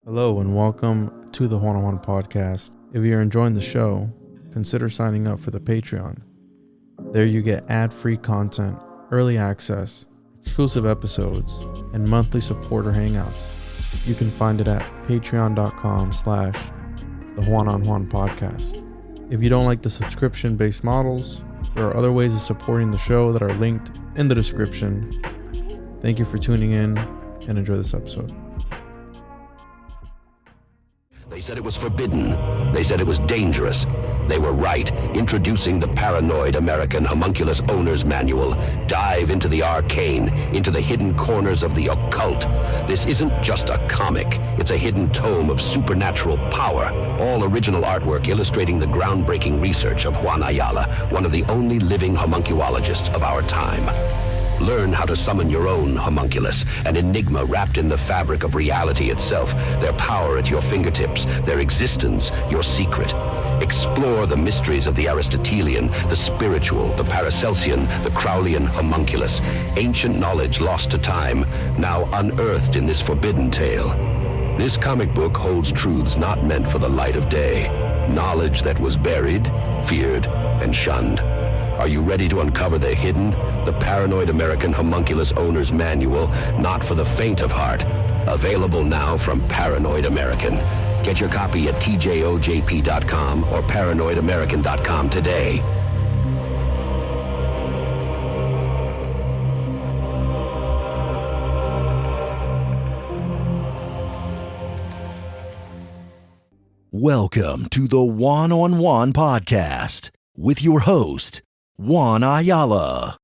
Hello and welcome to the One-on-One podcast. If you're enjoying the show, consider signing up for the Patreon. There you get ad-free content, early access, exclusive episodes, and monthly supporter hangouts. You can find it at patreon.com/the One-on-One podcast. If you don't like the subscription-based models, there are other ways of supporting the show that are linked in the description. Thank you for tuning in and enjoy this episode. They said it was forbidden. They said it was dangerous. They were right. Introducing the paranoid American Homunculus Owner's Manual. Dive into the arcane, into the hidden corners of the occult. This isn't just a comic. It's a hidden tome of supernatural power. All original artwork illustrating the groundbreaking research of Juan Ayala, one of the only living homunculologists of our time. Learn how to summon your own homunculus, an enigma wrapped in the fabric of reality itself, their power at your fingertips, their existence, your secret. Explore the mysteries of the Aristotelian, the spiritual, the Paracelsian, the Crowleyan homunculus, ancient knowledge lost to time, now unearthed in this forbidden tale. This comic book holds truths not meant for the light of day, knowledge that was buried, feared, and shunned. Are you ready to uncover the hidden? The Paranoid American Homunculus Owner's Manual, not for the faint of heart. Available now from Paranoid American. Get your copy at tjojp.com or paranoidamerican.com today. Welcome to the One-on-One podcast with your host, Juan Ayala.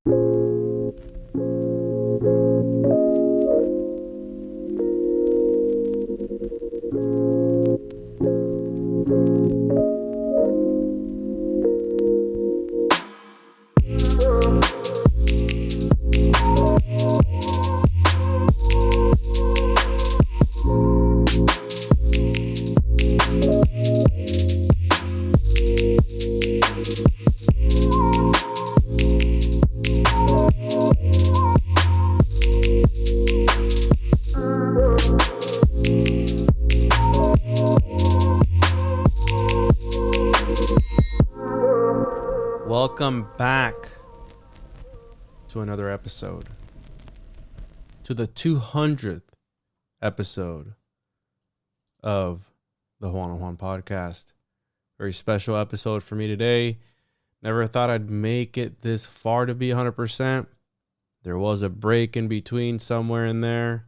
Welcome back to another episode, to the 200th episode of the One-on-One podcast. Very special episode for me today. Never thought I'd make it this far to be 100%. There was a break in between somewhere in there.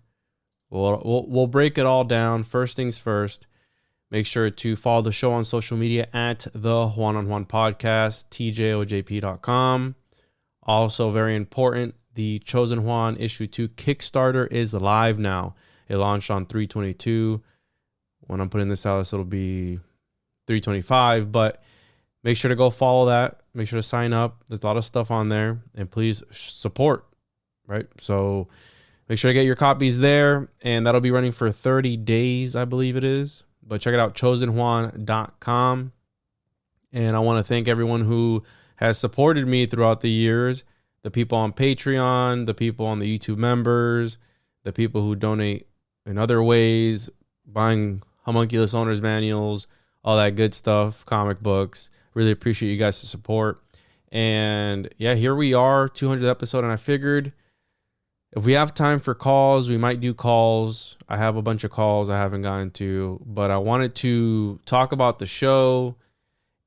We'll break it all down. First things first. Make sure to follow the show on social media at the One-on-One podcast, tjojp.com. Also, very important, the Chosen Juan Issue 2 Kickstarter is live now. It launched on 3/22. When I'm putting this out, it'll be 3/25. But make sure to go follow that. Make sure to sign up. There's a lot of stuff on there. And please support, right? So make sure to get your copies there. And that'll be running for 30 days, I believe it is. But check it out, chosenjuan.com. And I want to thank everyone who has supported me throughout the years. The people on Patreon, the people on the YouTube members, the people who donate in other ways, buying Homunculus Owners Manuals, all that good stuff, comic books. Really appreciate you guys' support. And yeah, here we are, 200th episode. And I figured if we have time for calls, we might do calls. I have a bunch of calls I haven't gotten to, but I wanted to talk about the show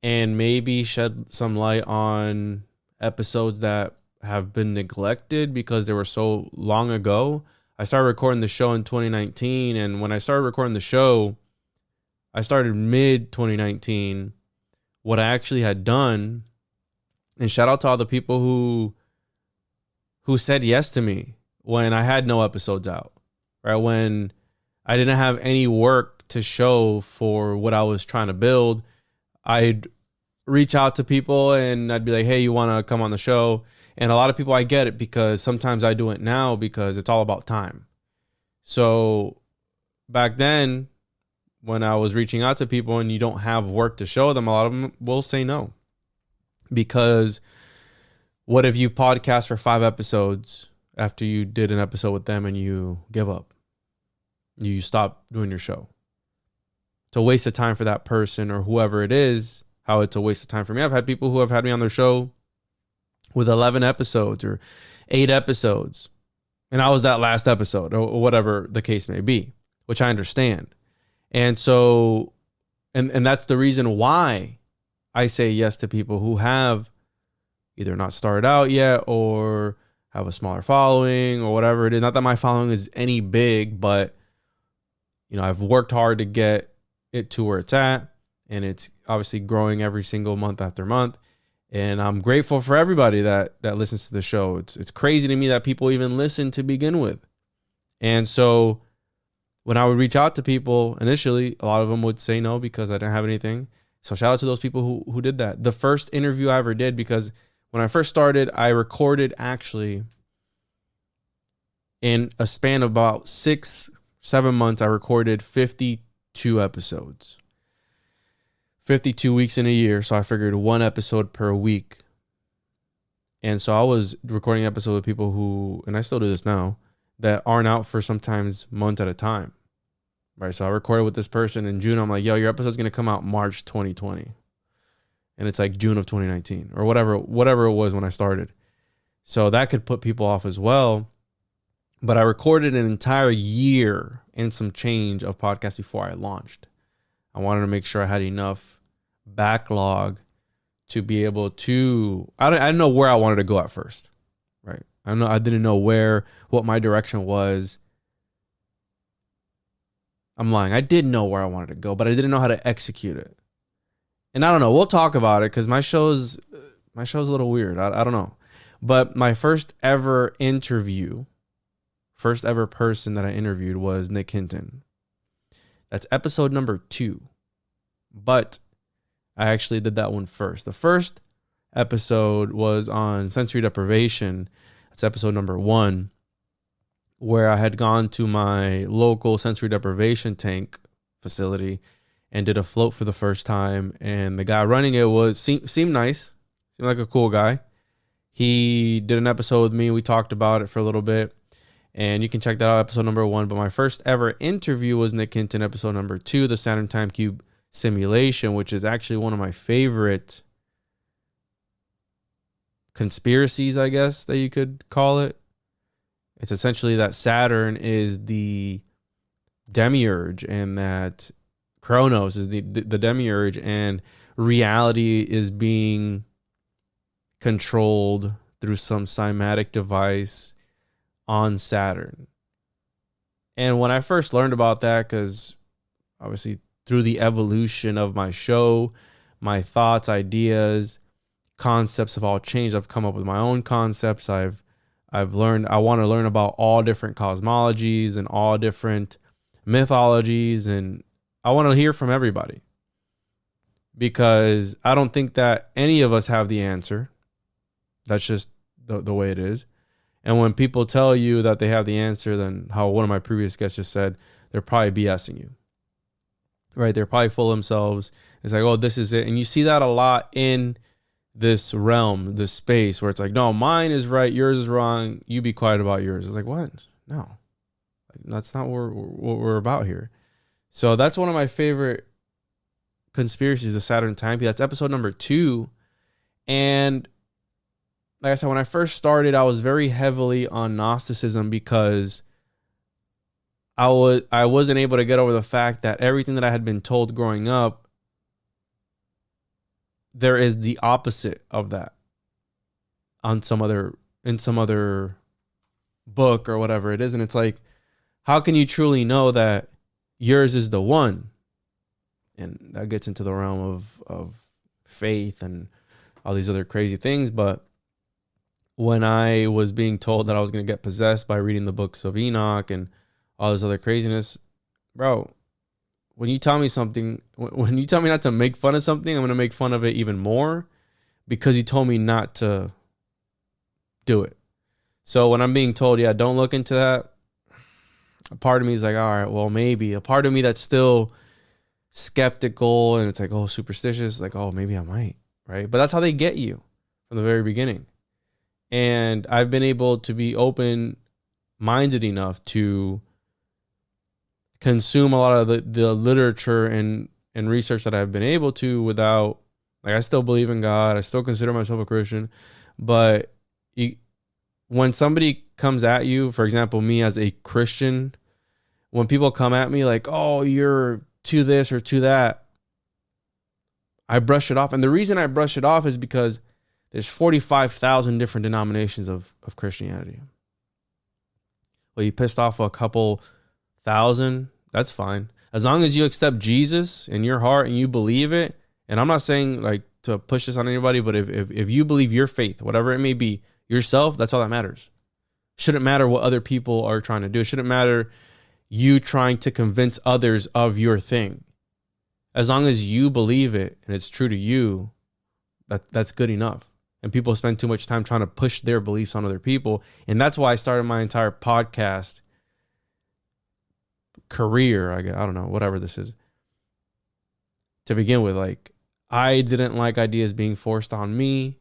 and maybe shed some light on episodes that have been neglected because they were so long ago. I started recording the show in 2019, and when I started recording the show, I started mid-2019. What I actually had done, and shout out to all the people who said yes to me when I had no episodes out, right? When I didn't have any work to show for what I was trying to build, I'd reach out to people and I'd be like, hey, you want to come on the show? And a lot of people, I get it because sometimes I do it now because it's all about time. So back then, when I was reaching out to people and you don't have work to show them, a lot of them will say no. Because what if you podcast for 5 episodes after you did an episode with them and you give up? You stop doing your show. to waste of time for that person or whoever it is, how it's a waste of time for me. I've had people who have had me on their show with 11 episodes or 8 episodes, and I was that last episode or whatever the case may be, which I understand. And so, and that's the reason why I say yes to people who have either not started out yet or have a smaller following or whatever it is. Not that my following is any big, but I've worked hard to get it to where it's at, and it's obviously growing every single month after month. And I'm grateful for everybody that listens to the show. It's crazy to me that people even listen to begin with. And so when I would reach out to people initially, a lot of them would say no because I didn't have anything. So shout out to those people who did that. The first interview I ever did, because when I first started, I recorded actually in a span of about 6-7 months, I recorded 52 episodes. 52 weeks in a year, so I figured 1 episode per week. And so I was recording episodes with people who, and I still do this now, that aren't out for sometimes months at a time. Right? So I recorded with this person in June. I'm like, yo, your episode's going to come out March 2020. And it's like June of 2019 or whatever it was when I started. So that could put people off as well. But I recorded an entire year and some change of podcasts before I launched. I wanted to make sure I had enough backlog to be able to, I didn't know where I wanted to go at first, right? I didn't know what my direction was. I'm lying. I did know where I wanted to go, but I didn't know how to execute it. And I don't know. We'll talk about it because my show's a little weird. I don't know. But my first ever person that I interviewed was Nick Hinton. That's episode number 2. But I actually did that one first. The first episode was on sensory deprivation. That's episode number 1, where I had gone to my local sensory deprivation tank facility and did a float for the first time. And the guy running it seemed nice, seemed like a cool guy. He did an episode with me. We talked about it for a little bit. And you can check that out, episode number 1. But my first ever interview was Nick Hinton, episode number 2, the Saturn Time Cube simulation, which is actually one of my favorite conspiracies, I guess, that you could call it. It's essentially that Saturn is the demiurge and that Kronos is the demiurge, and reality is being controlled through some cymatic device on Saturn. And when I first learned about that, because obviously through the evolution of my show, my thoughts, ideas, concepts have all changed. I've come up with my own concepts. I've learned, I want to learn about all different cosmologies and all different mythologies, and I want to hear from everybody, because I don't think that any of us have the answer. That's just the way it is. And when people tell you that they have the answer, then how one of my previous guests just said, they're probably BSing you, right? They're probably full of themselves. It's like, oh, this is it. And you see that a lot in this realm, this space, where it's like, no, mine is right, yours is wrong, you be quiet about yours. It's like, what? No, that's not what we're about here. So that's one of my favorite conspiracies, the Saturn Time. That's episode number 2. And like I said, when I first started, I was very heavily on Gnosticism because I wasn't able to get over the fact that everything that I had been told growing up, there is the opposite of that in some other book or whatever it is. And it's like, how can you truly know that yours is the one? And that gets into the realm of faith and all these other crazy things. But when I was being told that I was going to get possessed by reading the books of Enoch and all this other craziness, bro, when you tell me something, when you tell me not to make fun of something, I'm going to make fun of it even more because you told me not to do it. So when I'm being told, yeah, don't look into that, a part of me is like, all right, well, maybe. A part of me that's still skeptical and it's like, oh, superstitious, like, oh, maybe I might, right? But that's how they get you from the very beginning. And I've been able to be open-minded enough to consume a lot of the literature and research that I've been able to without, like, I still believe in God. I still consider myself a Christian. But when somebody comes at you, for example, me as a Christian, when people come at me like, oh, you're to this or to that, I brush it off. And the reason I brush it off is because there's 45,000 different denominations of Christianity. Well, you pissed off a couple thousand, that's fine. As long as you accept Jesus in your heart and you believe it, and I'm not saying like to push this on anybody, but if you believe your faith, whatever it may be, yourself, that's all that matters. Shouldn't matter what other people are trying to do. It shouldn't matter you trying to convince others of your thing. As long as you believe it and it's true to you, that's good enough. And people spend too much time trying to push their beliefs on other people. And that's why I started my entire podcast career, I don't know, whatever this is. To begin with, like, I didn't like ideas being forced on me.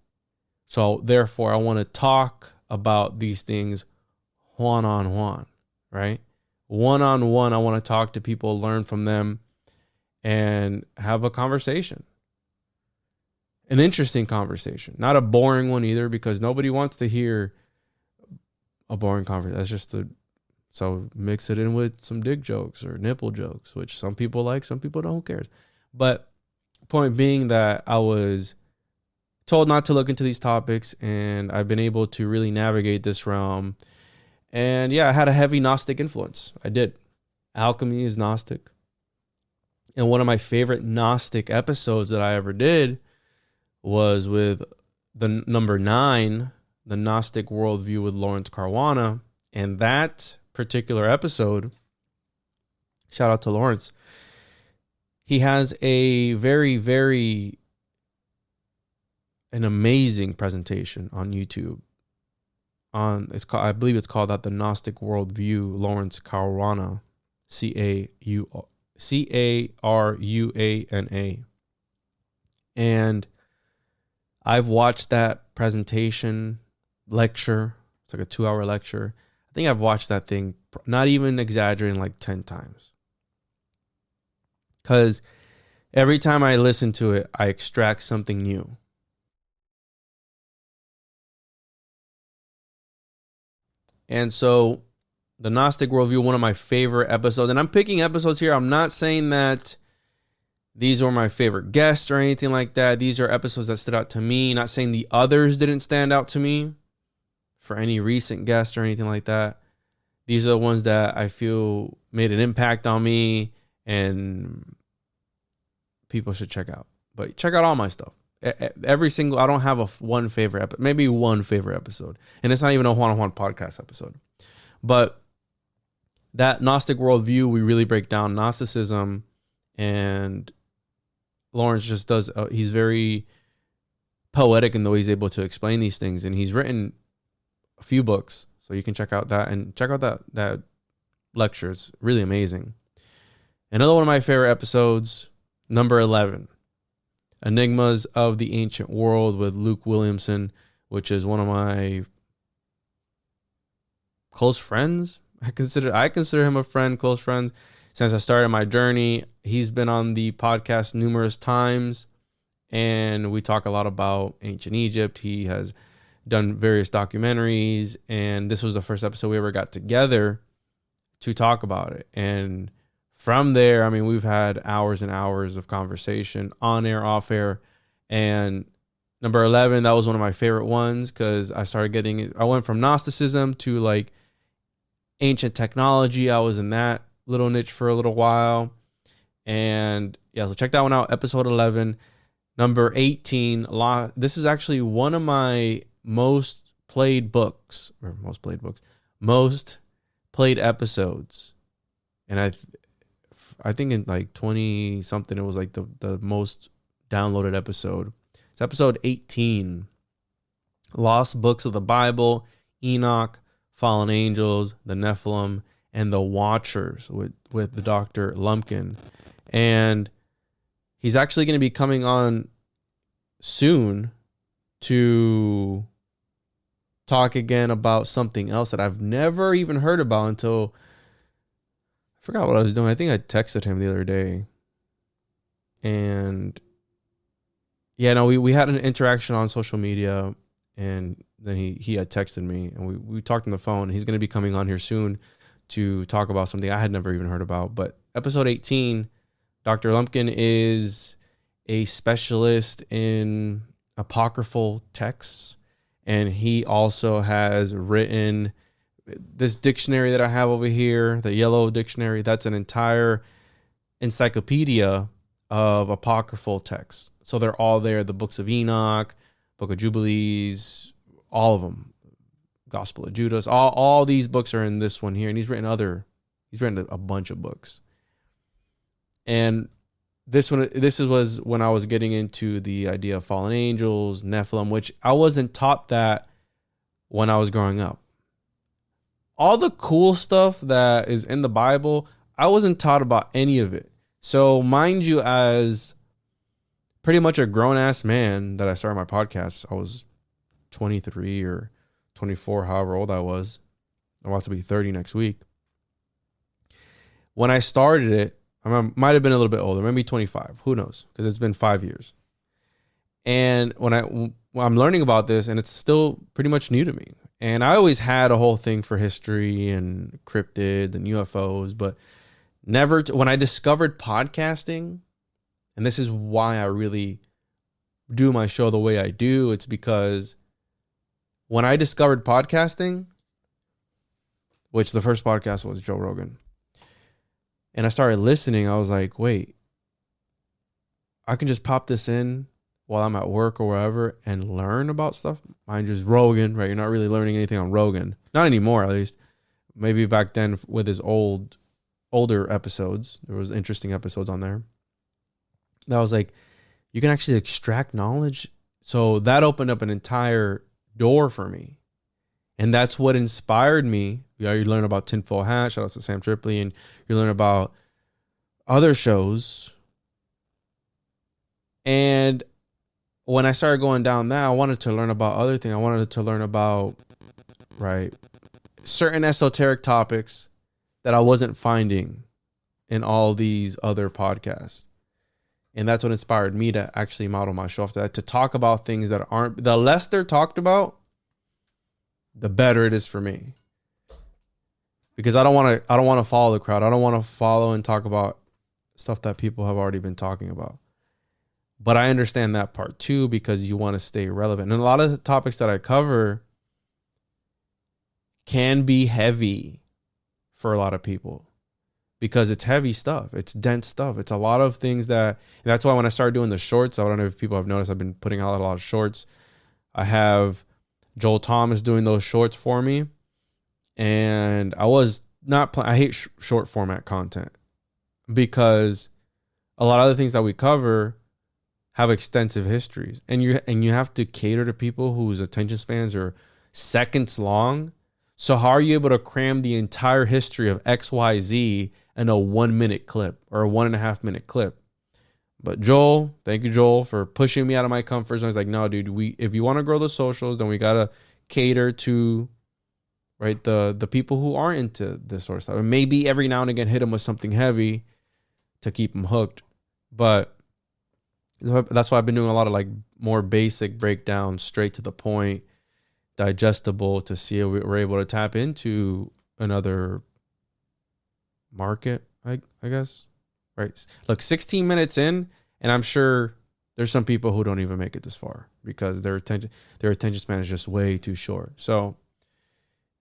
So therefore, I want to talk about these things one-on-one, right? One-on-one, I want to talk to people, learn from them, and have a conversation. An interesting conversation. Not a boring one either, because nobody wants to hear a boring conversation. That's just so mix it in with some dick jokes or nipple jokes, which some people like, some people don't, who cares? But point being that I was told not to look into these topics, and I've been able to really navigate this realm. And yeah, I had a heavy Gnostic influence. I did. Alchemy is Gnostic. And one of my favorite Gnostic episodes that I ever did was with the number 9, the Gnostic worldview with Lawrence Caruana. And that particular episode, shout out to Lawrence, he has a very an amazing presentation on YouTube. I believe it's called that, the Gnostic Worldview, Lawrence Caruana, Caruana. And I've watched that presentation lecture. It's like a 2-hour lecture. I think I've watched that thing, not even exaggerating, like 10 times. Because every time I listen to it, I extract something new. And so the Gnostic Worldview, one of my favorite episodes, and I'm picking episodes here. I'm not saying that these were my favorite guests or anything like that. These are episodes that stood out to me. Not saying the others didn't stand out to me for any recent guests or anything like that. These are the ones that I feel made an impact on me and people should check out. But check out all my stuff. Every single, I don't have one favorite episode, maybe one favorite episode. And it's not even a one-on-one podcast episode. But that Gnostic worldview, we really break down Gnosticism, and Lawrence just does, he's very poetic in the way he's able to explain these things. And he's written a few books, so you can check out that, and check out that lecture. It's really amazing. Another one of my favorite episodes, number 11. Enigmas of the Ancient World with Luke Williamson, which is one of my close friends. I consider him a friend, close friends. Since I started my journey, he's been on the podcast numerous times, and we talk a lot about ancient Egypt. He has done various documentaries, and this was the first episode we ever got together to talk about it. And from there, I mean, we've had hours and hours of conversation on air, off air. And number 11, that was one of my favorite ones, because I went from Gnosticism to like ancient technology. I was in that little niche for a little while. And yeah, so check that one out, episode 11. Number 18, this is actually one of my most played episodes. And I think in like 20 something, it was like the most downloaded episode. It's episode 18, Lost Books of the Bible, Enoch, Fallen Angels, the Nephilim, and the Watchers with the Dr. Lumpkin. And he's actually going to be coming on soon to talk again about something else that I've never even heard about until, I forgot what I was doing. I think I texted him the other day. And yeah, no, we had an interaction on social media, and then he had texted me, and we talked on the phone. He's going to be coming on here soon to talk about something I had never even heard about. But episode 18, Dr. Lumpkin is a specialist in apocryphal texts, and he also has written this dictionary that I have over here, the yellow dictionary. That's an entire encyclopedia of apocryphal texts. So they're all there. The books of Enoch, Book of Jubilees, all of them. Gospel of Judas, all these books are in this one here. And he's written a bunch of books. And this was when I was getting into the idea of fallen angels, Nephilim, which I wasn't taught that when I was growing up. All the cool stuff that is in the Bible, I wasn't taught about any of it. So mind you, as pretty much a grown-ass man that I started my podcast, I was 23 or 24, however old I was. I'm about to be 30 next week. When I started it, I might have been a little bit older, maybe 25. Who knows? Because it's been 5 years. And when I'm learning about this, and it's still pretty much new to me. And I always had a whole thing for history and cryptids and UFOs, but never, when I discovered podcasting, and this is why I really do my show the way I do, it's because when I discovered podcasting, which the first podcast was Joe Rogan, and I started listening, I was like, wait, I can just pop this in while I'm at work or wherever and learn about stuff. Mind you, Rogan, right? You're not really learning anything on Rogan. Not anymore, at least. Maybe back then with his older episodes, there was interesting episodes on there. That was like, you can actually extract knowledge. So that opened up an entire door for me. And that's what inspired me. You learn about Tinfoil Hat, shout out to Sam Tripoli, and you learn about other shows. And when I started going down that, I wanted to learn about other things. I wanted to learn about, right, certain esoteric topics that I wasn't finding in all these other podcasts. And that's what inspired me to actually model my show after that, to talk about things that aren't, the less they're talked about, the better it is for me. Because I don't want to follow the crowd. I don't want to follow and talk about stuff that people have already been talking about. But I understand that part too, because you want to stay relevant. And a lot of the topics that I cover can be heavy for a lot of people, because it's heavy stuff. It's dense stuff. It's a lot of things that's why when I started doing the shorts, I don't know if people have noticed, I've been putting out a lot of shorts. I have Joel Thomas doing those shorts for me. And I was not, I hate short format content, because a lot of the things that we cover have extensive histories, and you have to cater to people whose attention spans are seconds long. So how are you able to cram the entire history of XYZ in a 1 minute clip or a 1.5 minute clip? But Joel, thank you, Joel, for pushing me out of my comfort zone. He's like, no, dude, if you want to grow the socials, then we gotta cater to, right, the people who aren't into this sort of stuff. And maybe every now and again hit them with something heavy to keep them hooked. But that's why I've been doing a lot of like more basic breakdowns, straight to the point, digestible, to see if we're able to tap into another market, I guess. Right. Look, 16 minutes in, and I'm sure there's some people who don't even make it this far because their attention span is just way too short. So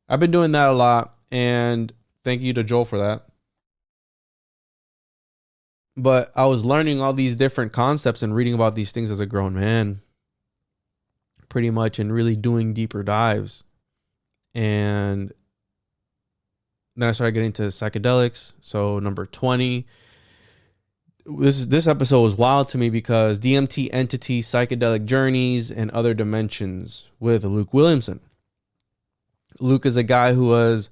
I've been doing that a lot, and thank you to Joel for that. But I was learning all these different concepts and reading about these things as a grown man, pretty much, and really doing deeper dives. And then I started getting into psychedelics. So number 20, this episode was wild to me because DMT entities, psychedelic journeys, and other dimensions with Luke Williamson. Luke is a guy who has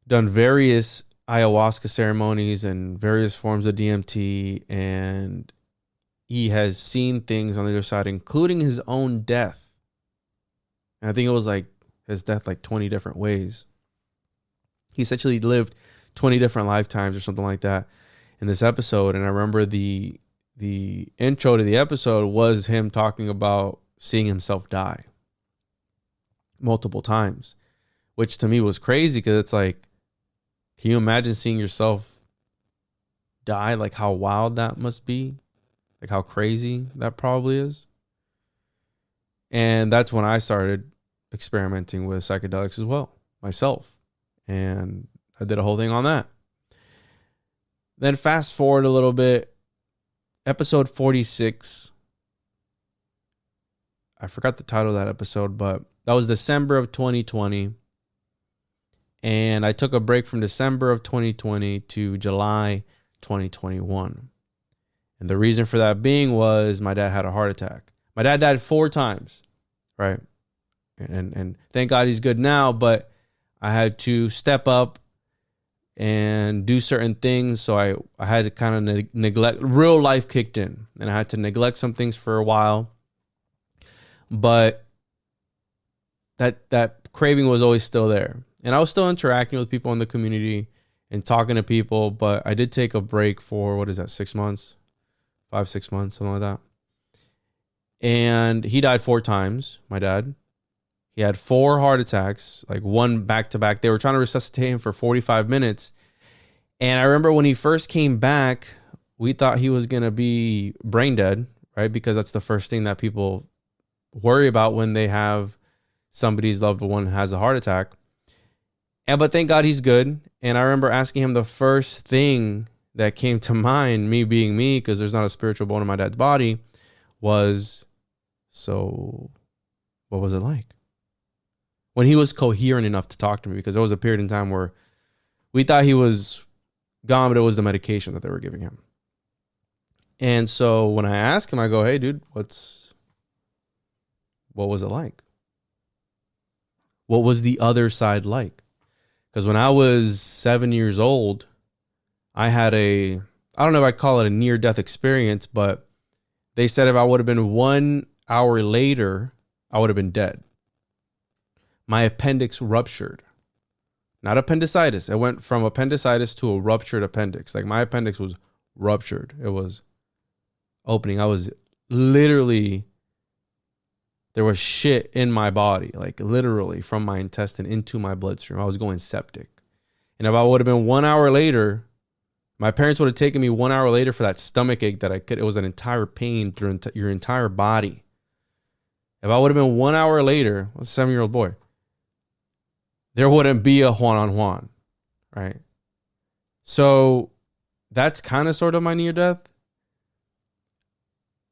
done various ayahuasca ceremonies and various forms of DMT, and he has seen things on the other side, including his own death. And I think it was like his death like 20 different ways. He essentially lived 20 different lifetimes or something like that in this episode. And I remember the intro to the episode was him talking about seeing himself die multiple times, which to me was crazy because it's like, can you imagine seeing yourself die? Like how wild that must be, like how crazy that probably is. And that's when I started experimenting with psychedelics as well, myself. And I did a whole thing on that. Then fast forward a little bit, episode 46. I forgot the title of that episode, but that was December of 2020. And I took a break from December of 2020 to July 2021. And the reason for that being was my dad had a heart attack. My dad died 4 times, right? And thank God he's good now, but I had to step up and do certain things. So I had to kind of neglect, real life kicked in, and I had to neglect some things for a while. But that craving was always still there. And I was still interacting with people in the community and talking to people, but I did take a break for, 6 months, 5-6 months, something like that. And he died 4 times, my dad. He had 4 heart attacks, like one back to back. They were trying to resuscitate him for 45 minutes. And I remember when he first came back, we thought he was going to be brain dead, right? Because that's the first thing that people worry about when they have somebody's loved one has a heart attack. But thank God he's good. And I remember asking him the first thing that came to mind, me being me, because there's not a spiritual bone in my dad's body, was, so what was it like? When he was coherent enough to talk to me, because there was a period in time where we thought he was gone, but it was the medication that they were giving him. And so when I asked him, I go, hey, dude, what was it like? What was the other side like? Because when I was 7 years old, I had I don't know if I'd call it a near-death experience, but they said if I would have been 1 hour later, I would have been dead. My appendix ruptured. Not appendicitis. It went from appendicitis to a ruptured appendix. Like my appendix was ruptured. It was opening. I was literally, there was shit in my body, like literally from my intestine into my bloodstream. I was going septic. And if I would have been 1 hour later, my parents would have taken me 1 hour later for that stomach ache that it was an entire pain through your entire body. If I would have been 1 hour later, I was a 7-year-old boy, there wouldn't be a Juan, right? So that's kind of sort of my near death.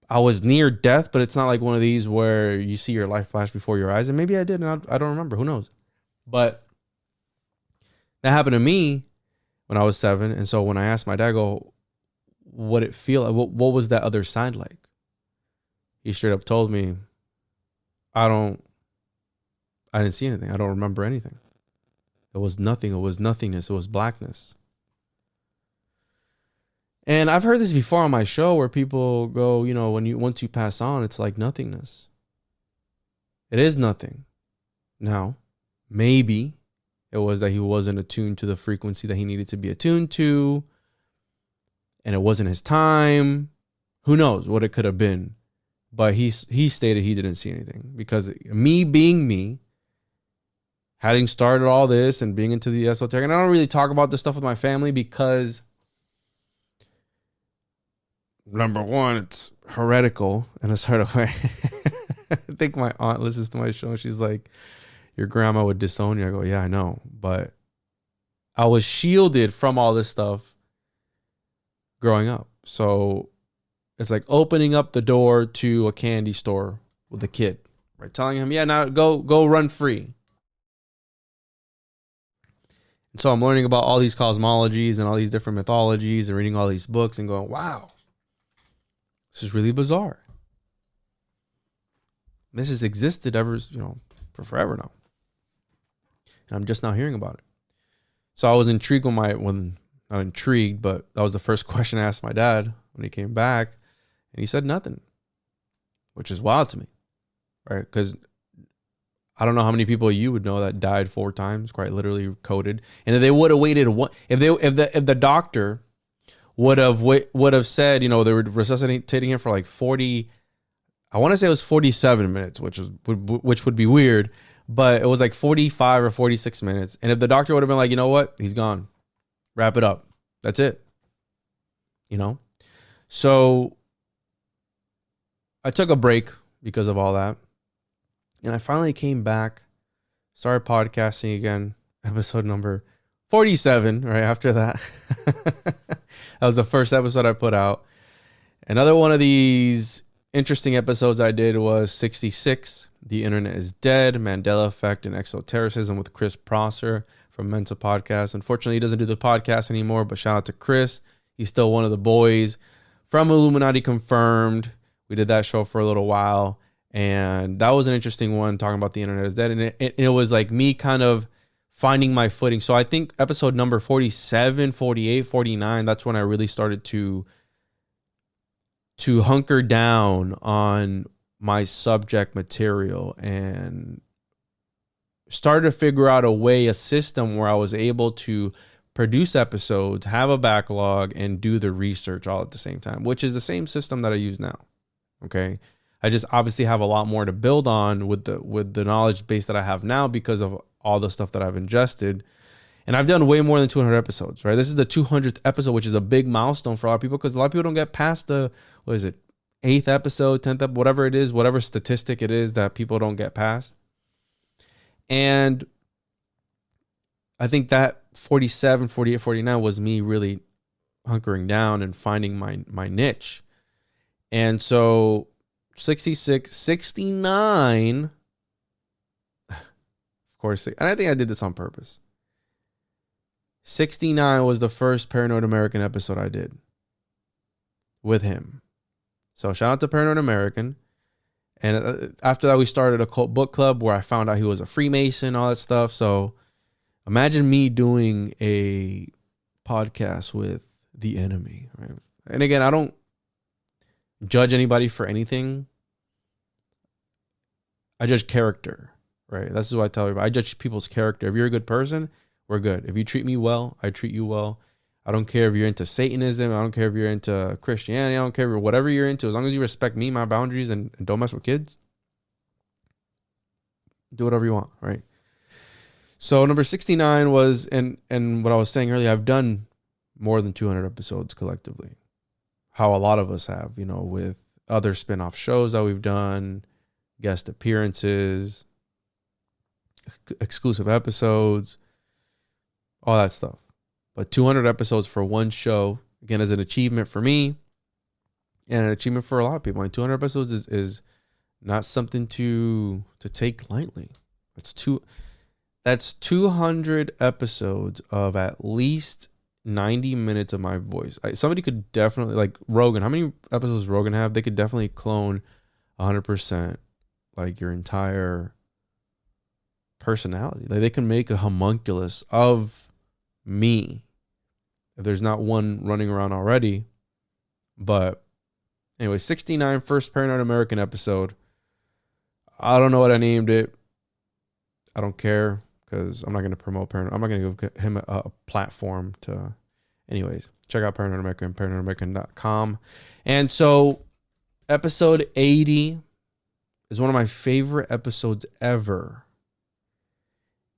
I was near death, but it's not like one of these where you see your life flash before your eyes. And maybe I did, and I don't remember. Who knows? But that happened to me when I was 7. And so when I asked my dad, what it feel like? What was that other side like? He straight up told me, I didn't see anything. I don't remember anything. It was nothing. It was nothingness. It was blackness. And I've heard this before on my show where people go, once you pass on, it's like nothingness. It is nothing. Now, maybe it was that he wasn't attuned to the frequency that he needed to be attuned to, and it wasn't his time. Who knows what it could have been? But he stated he didn't see anything, because me being me, having started all this and being into the esoteric, and I don't really talk about this stuff with my family because, number one, it's heretical in a sort of way. I think my aunt listens to my show and she's like, your grandma would disown you. I go, yeah, I know. But I was shielded from all this stuff growing up. So it's like opening up the door to a candy store with a kid, right? Telling him, yeah, now go run free. And so I'm learning about all these cosmologies and all these different mythologies and reading all these books and going, wow, this is really bizarre. This has existed for forever now. And I'm just now hearing about it. So I was intrigued not intrigued, but that was the first question I asked my dad when he came back. And he said nothing, which is wild to me, right? Because I don't know how many people you would know that died 4 times, quite literally coded. And if they would have waited one, if the doctor would have said, you know, they were resuscitating him for like 40, I want to say it was 47 minutes, which would be weird, but it was like 45 or 46 minutes. And if the doctor would have been like, you know what, he's gone, wrap it up, that's it, you know. So I took a break because of all that. And I finally came back, started podcasting again, episode number 47, right after that. That was the first episode I put out. Another one of these interesting episodes I did was 66, The Internet is Dead, Mandela Effect and Exotericism with Chris Prosser from Mensa Podcast. Unfortunately, he doesn't do the podcast anymore, but shout out to Chris. He's still one of the boys from Illuminati Confirmed. We did that show for a little while. And that was an interesting one, talking about the internet is dead. And it was like me kind of finding my footing. So I think episode number 47, 48, 49, that's when I really started to hunker down on my subject material and started to figure out a system where I was able to produce episodes, have a backlog, and do the research all at the same time, which is the same system that I use now. Okay. I just obviously have a lot more to build on with the knowledge base that I have now because of all the stuff that I've ingested. And I've done way more than 200 episodes, right? This is the 200th episode, which is a big milestone for a lot of people because a lot of people don't get past the, 8th episode, 10th episode, whatever it is, whatever statistic it is that people don't get past. And I think that 47, 48, 49 was me really hunkering down and finding my niche. And so 66, 69, of course, and I think I did this on purpose. 69 was the first Paranoid American episode I did with him. So shout out to Paranoid American. And after that, we started a cult book club where I found out he was a Freemason, all that stuff. So imagine me doing a podcast with the enemy, right? And again, I don't judge anybody for anything. I judge character, right? That's what I tell everybody. I judge people's character. If you're a good person, we're good. If you treat me well, I treat you well. I don't care if you're into Satanism. I don't care if you're into Christianity. I don't care if whatever you're into. As long as you respect me, my boundaries, and don't mess with kids, do whatever you want, right? So number 69 was, and what I was saying earlier, I've done more than 200 episodes collectively. How a lot of us have, you know, with other spin-off shows that we've done, guest appearances, exclusive episodes, all that stuff. But 200 episodes for one show, again, is an achievement for me and an achievement for a lot of people. And 200 episodes is not something to take lightly. That's 200 episodes of at least 90 minutes of my voice. Somebody could definitely, like Rogan, how many episodes does Rogan have? They could definitely clone 100%, like your entire personality. Like they can make a homunculus of me if there's not one running around already. But anyway, 69, first Paranoid American episode. I don't know what I named it. I don't care because I'm not going to promote Paranoid. I'm not going to give him a platform to. Anyways, check out Paranoid American, paranoidamerican.com. And so episode 80 is one of my favorite episodes ever.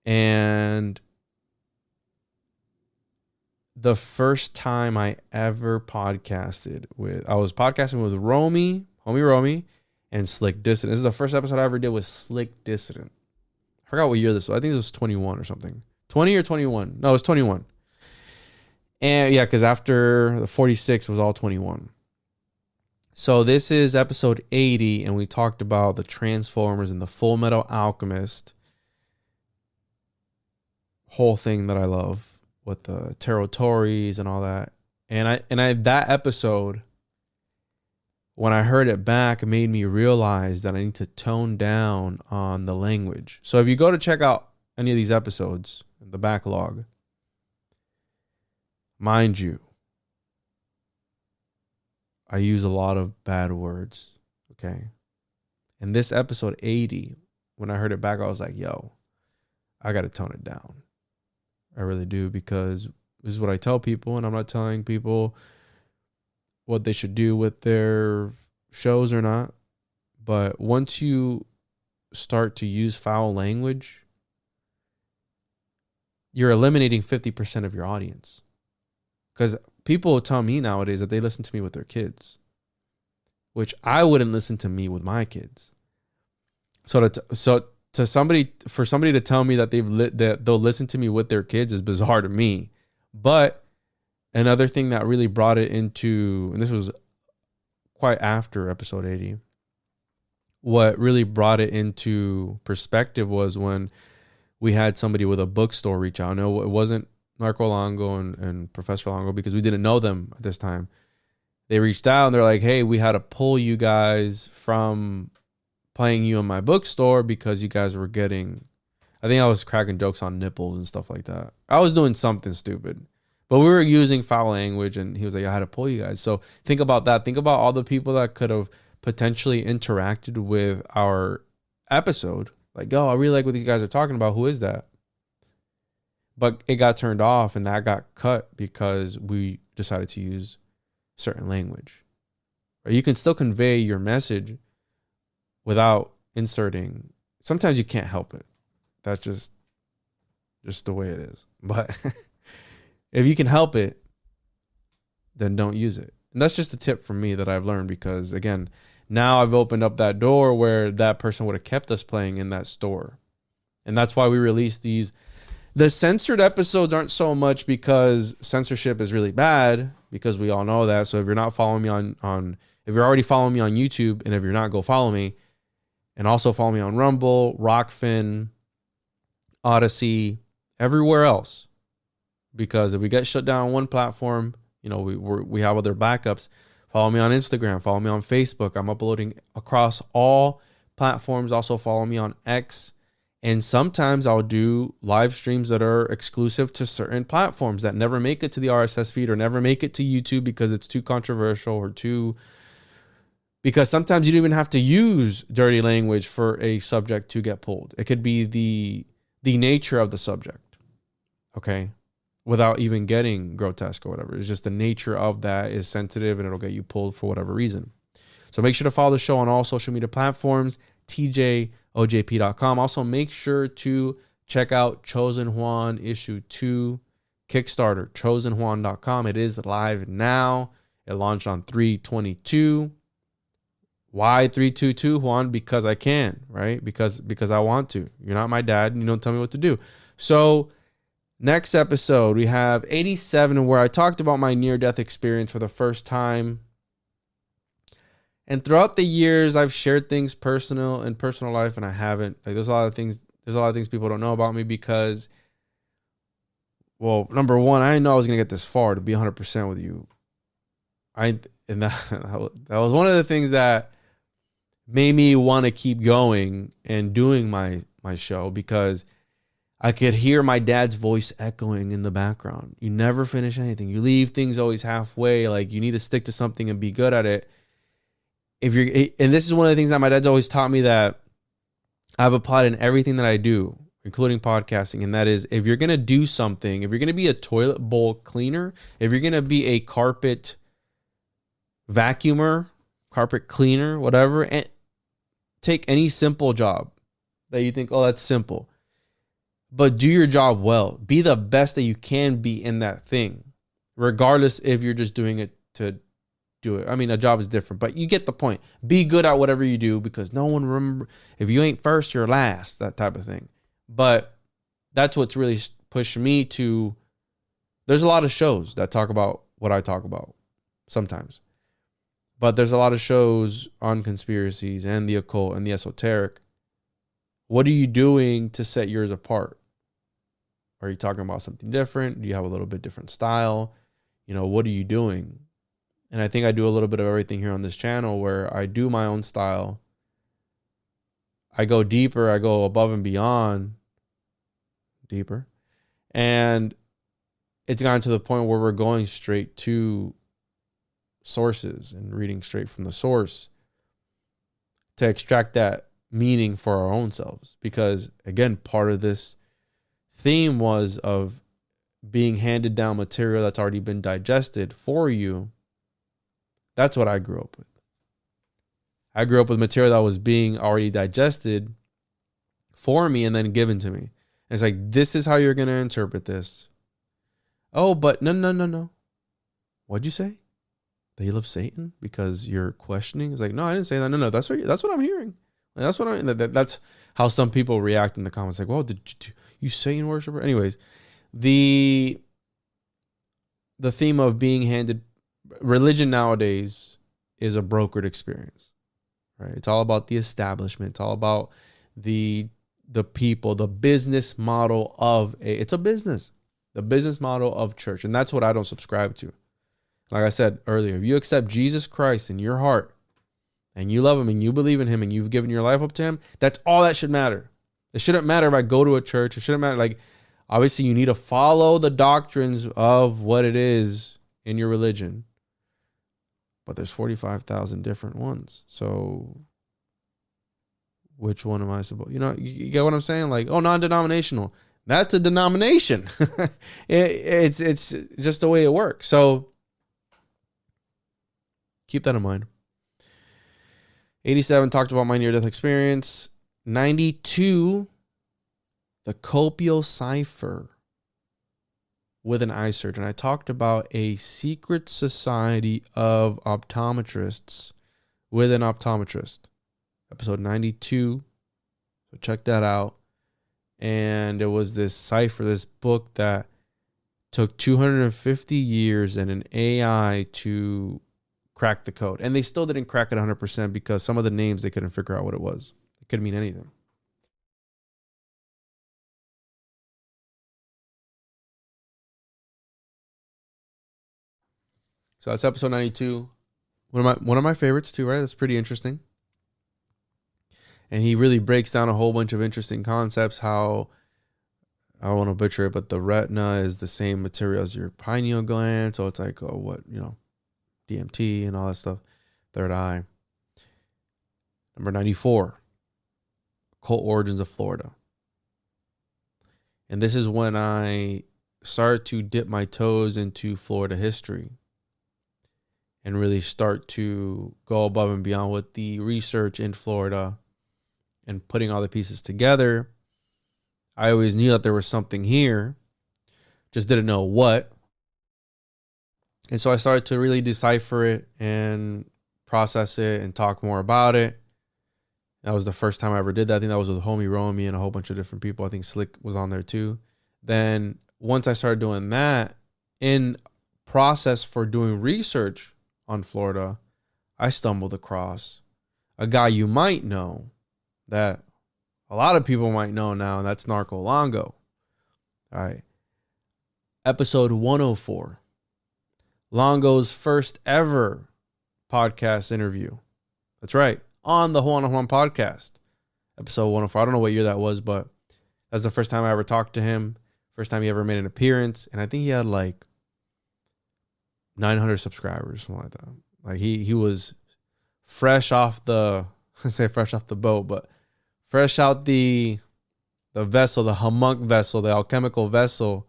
And the first time I ever podcasted I was podcasting with homie Romy, and Slick Dissident. This is the first episode I ever did with Slick Dissident. I forgot what year this was. I think this was 21 or something. 20 or 21. No, it was 21. And yeah, because after the 46 was all 21. So this is episode 80, and we talked about the Transformers and the Full Metal Alchemist whole thing that I love with the territories and all that. And I that episode, when I heard it back, it made me realize that I need to tone down on the language. So if you go to check out any of these episodes, the backlog, mind you, I use a lot of bad words, okay? And this episode 80 when I heard it back, I was like, yo, I got to tone it down. I really do, because this is what I tell people, and I'm not telling people what they should do with their shows or not. But once you start to use foul language, you're eliminating 50% of your audience. Because people tell me nowadays that they listen to me with their kids, which I wouldn't listen to me with my kids. So for somebody to tell me that that they'll listen to me with their kids is bizarre to me. But another thing that really brought it into, and this was quite after episode 80, what really brought it into perspective was when we had somebody with a bookstore reach out. No, it wasn't Narco Longo and Professor Longo, because we didn't know them at this time. They reached out and they're like, hey, we had to pull you guys from playing you in my bookstore because you guys were getting, I think I was cracking jokes on nipples and stuff like that. I was doing something stupid, but we were using foul language, and he was like, I had to pull you guys. So think about that. Think about all the people that could have potentially interacted with our episode. Like, oh, I really like what these guys are talking about. Who is that? But it got turned off, and that got cut because we decided to use certain language. Or you can still convey your message without inserting. Sometimes you can't help it. That's just the way it is. But if you can help it, then don't use it. And that's just a tip from me that I've learned, because again, now I've opened up that door where that person would have kept us playing in that store. And that's why we release these. The censored episodes aren't so much because censorship is really bad, because we all know that. So if you're not following me on if you're already following me on YouTube, and if you're not, go follow me. And also follow me on Rumble, Rockfin, Odyssey, everywhere else. Because if we get shut down on one platform, we have other backups. Follow me on Instagram. Follow me on Facebook. I'm uploading across all platforms. Also follow me on X. And sometimes I'll do live streams that are exclusive to certain platforms that never make it to the RSS feed or never make it to YouTube because it's too controversial or because sometimes you don't even have to use dirty language for a subject to get pulled. It could be the nature of the subject, okay, without even getting grotesque or whatever. It's just the nature of that is sensitive, and it'll get you pulled for whatever reason. So make sure to follow the show on all social media platforms, tjojp.com. Also, make sure to check out Chosen Juan Issue 2 Kickstarter, chosenjuan.com. It is live now. It launched on 3/22. Why 3/22, Juan? Because I can, right? Because I want to. You're not my dad, and you don't tell me what to do. So next episode, we have 87, where I talked about my near-death experience for the first time. And throughout the years, I've shared things in personal life, and I haven't. Like, there's a lot of things people don't know about me because, well, number one, I didn't know I was gonna get this far to be 100% with you. That was one of the things that made me want to keep going and doing my show, because I could hear my dad's voice echoing in the background. You never finish anything. You leave things always halfway. Like, you need to stick to something and be good at it. And this is one of the things that my dad's always taught me that I've applied in everything that I do, including podcasting. And that is, if you're going to do something, if you're going to be a toilet bowl cleaner, if you're going to be a carpet vacuumer, carpet cleaner, whatever, and take any simple job that you think, oh, that's simple. But do your job well. Be the best that you can be in that thing, regardless if you're just doing it to do it. I mean, a job is different, but you get the point. Be good at whatever you do, because no one remember. If you ain't first, you're last, that type of thing. But that's what's really pushed me to. There's a lot of shows that talk about what I talk about sometimes. But there's a lot of shows on conspiracies and the occult and the esoteric. What are you doing to set yours apart? Are you talking about something different? Do you have a little bit different style? What are you doing? And I think I do a little bit of everything here on this channel, where I do my own style. I go deeper. I go above and beyond. Deeper. And it's gotten to the point where we're going straight to sources and reading straight from the source to extract that meaning for our own selves. Because again, part of this theme was of being handed down material that's already been digested for you. That's what I grew up with. I grew up with material that was being already digested for me and then given to me. And it's like, this is how you're going to interpret this. Oh, but no. What'd you say? That you love Satan because you're questioning? It's like, no, I didn't say that. No, that's what I'm hearing. That's how some people react in the comments. Like, well, did you Satan worshiper? Anyways, the theme of being handed religion nowadays is a brokered experience, right? It's all about the establishment. It's all about the people, the business model of it's a business, the business model of church. And that's what I don't subscribe to. Like I said earlier, if you accept Jesus Christ in your heart and you love him and you believe in him and you've given your life up to him, that's all that should matter. It shouldn't matter if I go to a church. It shouldn't matter. Like, obviously you need to follow the doctrines of what it is in your religion, but there's 45,000 different ones. So which one am I supposed, you get what I'm saying? Like, oh, non-denominational, that's a denomination. It's just the way it works. So keep that in mind. 87 talked about my near-death experience. 92, the copial cipher with an eye surgeon. I talked about a secret society of optometrists with an optometrist. Episode 92. So check that out. And it was this cipher, this book that took 250 years and an AI to crack the code. And they still didn't crack it 100% because some of the names they couldn't figure out what it was. It could mean anything. So that's episode 92. One of my favorites too, right? That's pretty interesting. And he really breaks down a whole bunch of interesting concepts. How, I don't want to butcher it, but the retina is the same material as your pineal gland. So it's like, DMT and all that stuff. Third eye. Number 94, occult origins of Florida. And this is when I started to dip my toes into Florida history and really start to go above and beyond with the research in Florida and putting all the pieces together. I always knew that there was something here, just didn't know what. And so I started to really decipher it and process it and talk more about it. That was the first time I ever did that. I think that was with homie Romy and a whole bunch of different people. I think Slick was on there too. Then once I started doing that, in process for doing research on Florida, I stumbled across a guy you might know that a lot of people might know now, and that's Narco Longo. All right. Episode 104. Longo's first ever podcast interview. That's right. On the Juan on Juan podcast. Episode 104. I don't know what year that was, but that's the first time I ever talked to him. First time he ever made an appearance. And I think he had like 900 subscribers, something like that. Like he was fresh off the, I say fresh off the boat, but fresh out the vessel, the humunk vessel, the alchemical vessel,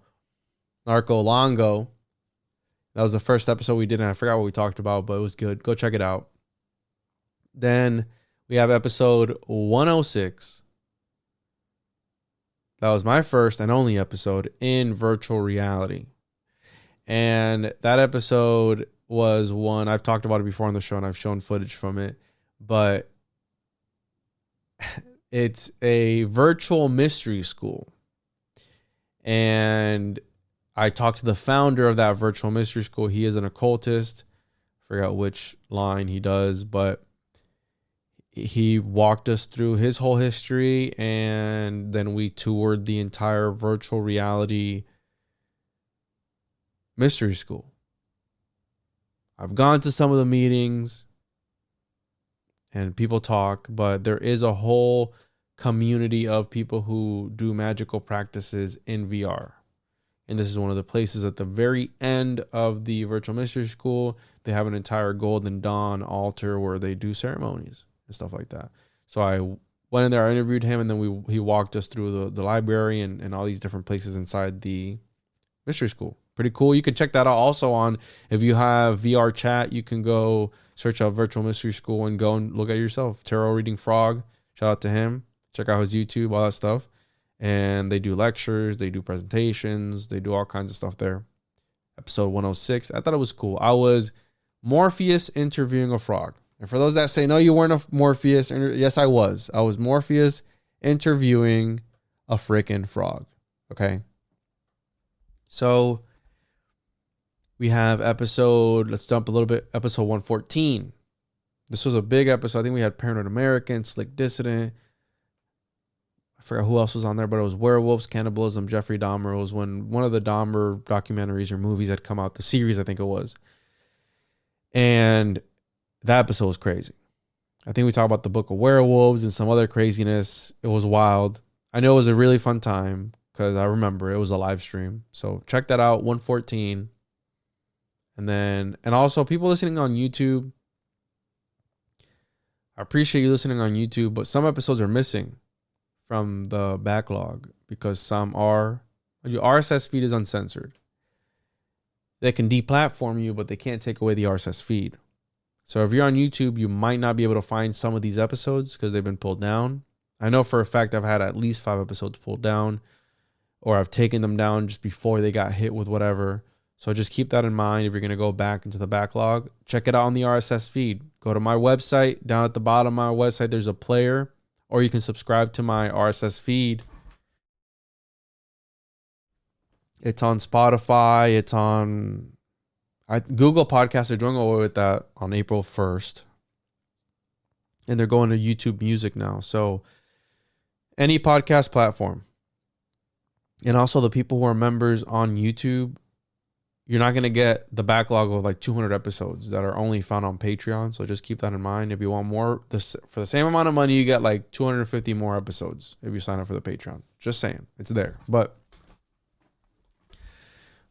Narco Longo. That was the first episode we did, and I forgot what we talked about, but it was good. Go check it out. Then we have episode 106. That was my first and only episode in virtual reality. And that episode was one, I've talked about it before on the show, and I've shown footage from it, but it's a virtual mystery school. And I talked to the founder of that virtual mystery school. He is an occultist. I forgot which line he does, but he walked us through his whole history, and then we toured the entire virtual reality mystery school. I've gone to some of the meetings and people talk, but there is a whole community of people who do magical practices in VR. And this is one of the places at the very end of the virtual mystery school. They have an entire Golden Dawn altar where they do ceremonies and stuff like that. So I went in there, I interviewed him, and then he walked us through the library and all these different places inside the mystery school. Pretty cool. You can check that out also on, if you have VR chat, you can go search out Virtual Mystery School and go and look at it yourself. Tarot Reading Frog, shout out to him. Check out his YouTube, all that stuff. And they do lectures, they do presentations, they do all kinds of stuff there. Episode 106. I thought it was cool. I was Morpheus interviewing a frog. And for those that say, no, you weren't a Morpheus, yes, I was. I was Morpheus interviewing a freaking frog. Okay. So we have let's jump a little bit, episode 114. This was a big episode. I think we had Paranoid American, Slick Dissident. I forgot who else was on there, but it was werewolves, cannibalism, Jeffrey Dahmer. It was when one of the Dahmer documentaries or movies had come out, the series, I think it was. And that episode was crazy. I think we talked about the Book of Werewolves and some other craziness. It was wild. I know it was a really fun time because I remember it was a live stream. So check that out, 114. And also people listening on YouTube. I appreciate you listening on YouTube, but some episodes are missing from the backlog because some are. Your RSS feed is uncensored. They can deplatform you, but they can't take away the RSS feed. So if you're on YouTube, you might not be able to find some of these episodes because they've been pulled down. I know for a fact I've had at least 5 episodes pulled down, or I've taken them down just before they got hit with whatever. So just keep that in mind if you're going to go back into the backlog. Check it out on the RSS feed. Go to my website. Down at the bottom of my website, there's a player, or you can subscribe to my RSS feed. It's on Spotify. It's on Google Podcasts. Are doing away with that on April 1st. And they're going to YouTube Music now. So any podcast platform. And also the people who are members on YouTube, you're not going to get the backlog of like 200 episodes that are only found on Patreon. So just keep that in mind. If you want more, for the same amount of money, you get like 250 more episodes if you sign up for the Patreon. Just saying. It's there. But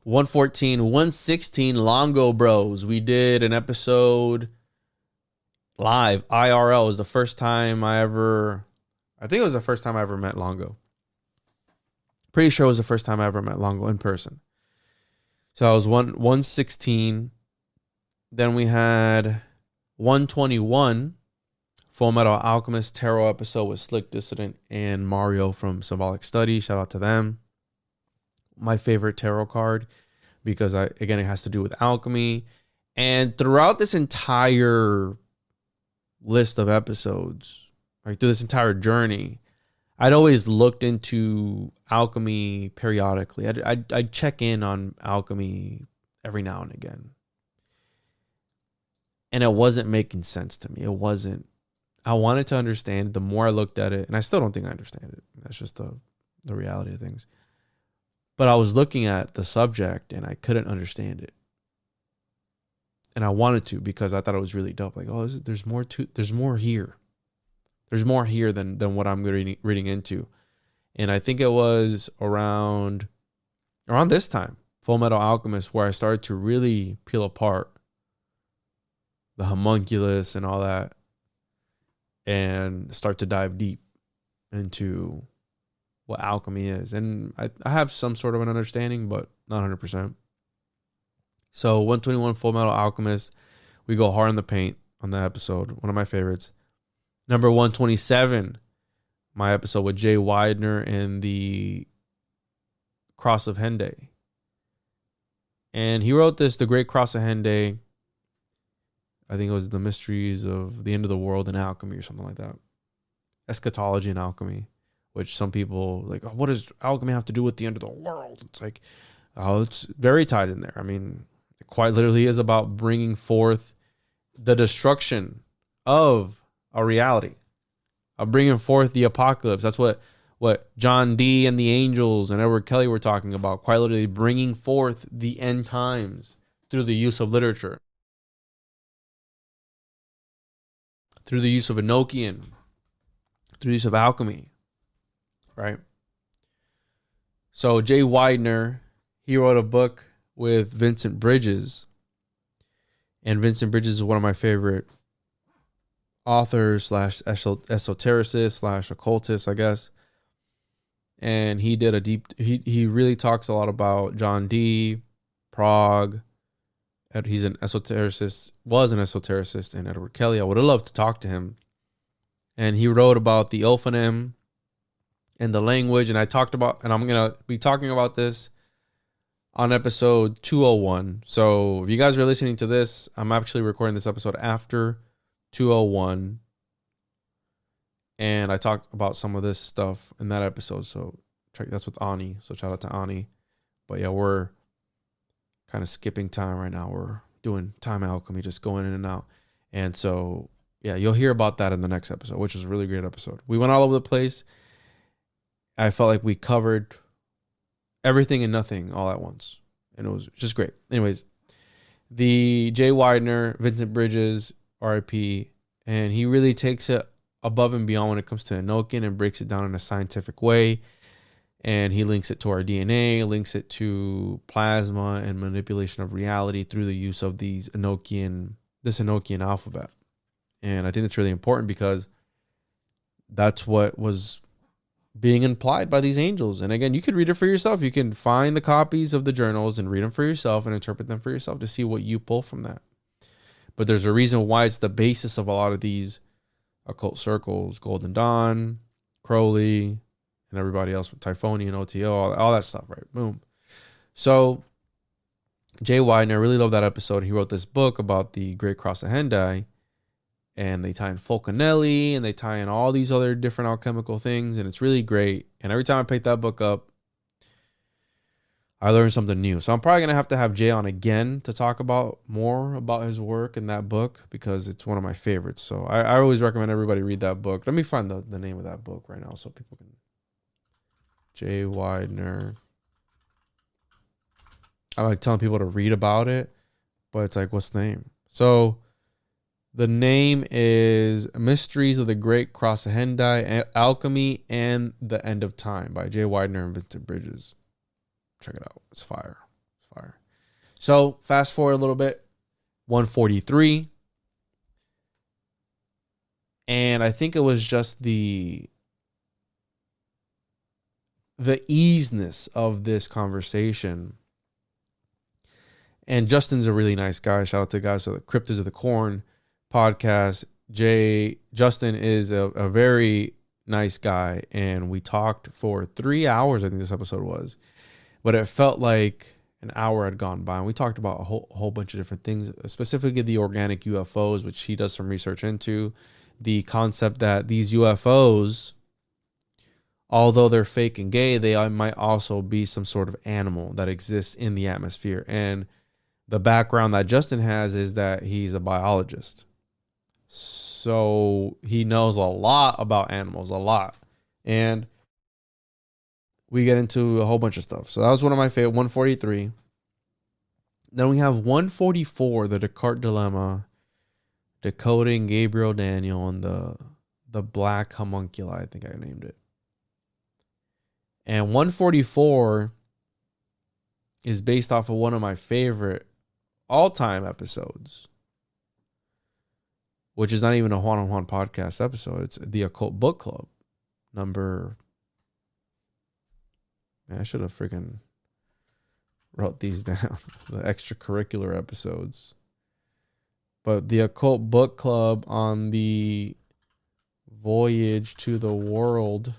114, 116, Longo Bros. We did an episode live. IRL is the first time I think it was the first time I ever met Longo. Pretty sure it was the first time I ever met Longo in person. So that was 116. Then we had 121, Full Metal Alchemist Tarot episode with Slick Dissident and Mario from Symbolic Study. Shout out to them. My favorite tarot card because it has to do with alchemy. And throughout this entire list of episodes, like through this entire journey, I'd always looked into alchemy periodically. I'd check in on alchemy every now and again. And it wasn't making sense to me. It wasn't. I wanted to understand it. The more I looked at it, and I still don't think I understand it. That's just the reality of things. But I was looking at the subject and I couldn't understand it. And I wanted to because I thought it was really dope. Like, oh, there's more here. There's more here than what I'm reading into. And I think it was around this time, Full Metal Alchemist, where I started to really peel apart the homunculus and all that and start to dive deep into what alchemy is. And I have some sort of an understanding, but not 100%. So 121 Full Metal Alchemist, we go hard in the paint on that episode. One of my favorites. Number 127, my episode with Jay Widener and the Cross of Henday. And he wrote this, The Great Cross of Henday. I think it was The Mysteries of the End of the World and Alchemy or something like that. Eschatology and Alchemy, which some people like, oh, what does alchemy have to do with the end of the world? It's like, oh, it's very tied in there. I mean, it quite literally is about bringing forth the destruction of a reality, of bringing forth the apocalypse. That's what John Dee and the Angels and Edward Kelly were talking about, quite literally bringing forth the end times through the use of literature, through the use of Enochian, through the use of alchemy, right? So Jay Widener, he wrote a book with Vincent Bridges, and Vincent Bridges is one of my favorite author slash esotericist slash occultist, I guess. And he did he really talks a lot about John Dee, Prague. He's an esotericist, was an esotericist, and Edward Kelly. I would have loved to talk to him. And he wrote about the Ophanim and the language. And I'm going to be talking about this on episode 201. So if you guys are listening to this, I'm actually recording this episode after 201. And I talked about some of this stuff in that episode. So that's with Ani. So shout out to Ani. But yeah, we're kind of skipping time right now. We're doing time alchemy, just going in and out. And so, yeah, you'll hear about that in the next episode, which is a really great episode. We went all over the place. I felt like we covered everything and nothing all at once. And it was just great. Anyways, the Jay Widener, Vincent Bridges, RIP, and he really takes it above and beyond when it comes to Enochian and breaks it down in a scientific way. And he links it to our DNA, links it to plasma and manipulation of reality through the use of this Enochian alphabet. And I think that's really important because that's what was being implied by these angels. And again, you could read it for yourself. You can find the copies of the journals and read them for yourself and interpret them for yourself to see what you pull from that. But there's a reason why it's the basis of a lot of these occult circles, Golden Dawn, Crowley, and everybody else with Typhonian, OTO, all that stuff, right? Boom. So Jay Widener, I really love that episode. He wrote this book about the Great Cross of Hendai, and they tie in Fulcanelli, and they tie in all these other different alchemical things, and it's really great. And every time I pick that book up, I learn something new. So I'm probably going to have Jay on again to talk about more about his work in that book because it's one of my favorites. So I always recommend everybody read that book. Let me find the name of that book right now so people can... Jay Widener. I like telling people to read about it, but it's like, what's the name? So the name is Mysteries of the Great Cross of Hendai, Alchemy, and the End of Time by Jay Widener and Vincent Bridges. Check it out. It's fire. It's fire. So fast forward a little bit. 143. And I think it was just the easiness of this conversation. And Justin's a really nice guy. Shout out to the guys for the Cryptids of the Corn podcast. Justin is a very nice guy. And we talked for 3 hours, I think this episode was. But it felt like an hour had gone by. And we talked about a whole bunch of different things, specifically the organic UFOs, which he does some research into. The concept that these UFOs, although they're fake and gay, they might also be some sort of animal that exists in the atmosphere. And the background that Justin has is that he's a biologist. So he knows a lot about animals, a lot. And we get into a whole bunch of stuff. So that was one of my favorite, 143. Then we have 144, the Descartes Dilemma, decoding Gabriel Daniel and the black homunculi, I think I named it. And 144 is based off of one of my favorite all-time episodes, which is not even a Juan on Juan podcast episode. It's the Occult Book Club number. Man, I should have freaking wrote these down, the extracurricular episodes. But the Occult Book Club on the Voyage to the World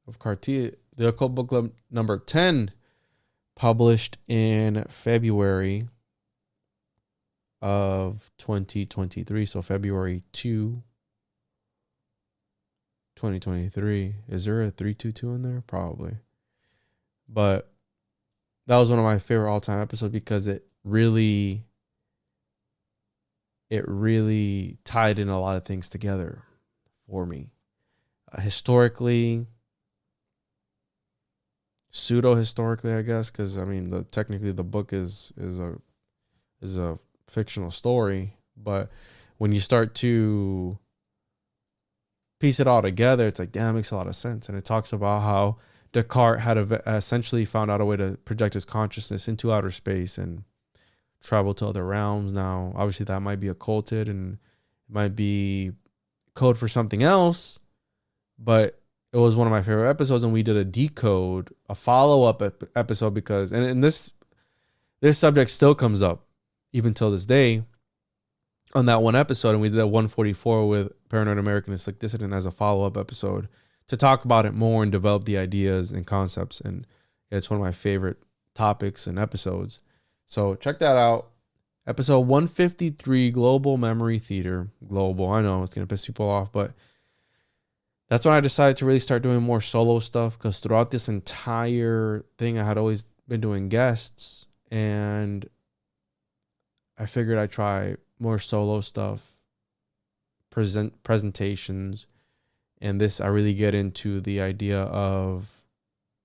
of Cartier, the Occult Book Club number 10, published in February of 2023. So February 2, 2023. Is there a 322 in there? Probably. But that was one of my favorite all-time episodes because it really tied in a lot of things together for me. Historically, pseudo-historically, I guess, because I mean, technically the book is a fictional story, but when you start to piece it all together, it's like, damn, that makes a lot of sense. And it talks about how Descartes had essentially found out a way to project his consciousness into outer space and travel to other realms. Now, obviously, that might be occulted and it might be code for something else, but it was one of my favorite episodes, and we did a decode, a follow-up episode, because and this subject still comes up even till this day on that one episode, and we did a 144 with Paranoid American Slick Dissident as a follow-up episode to talk about it more and develop the ideas and concepts, and it's one of my favorite topics and episodes. So check that out. Episode 153, Global Memory Theater. Global, I know it's going to piss people off, but that's when I decided to really start doing more solo stuff, because throughout this entire thing, I had always been doing guests, and I figured I'd try more solo stuff, presentations, and this, I really get into the idea of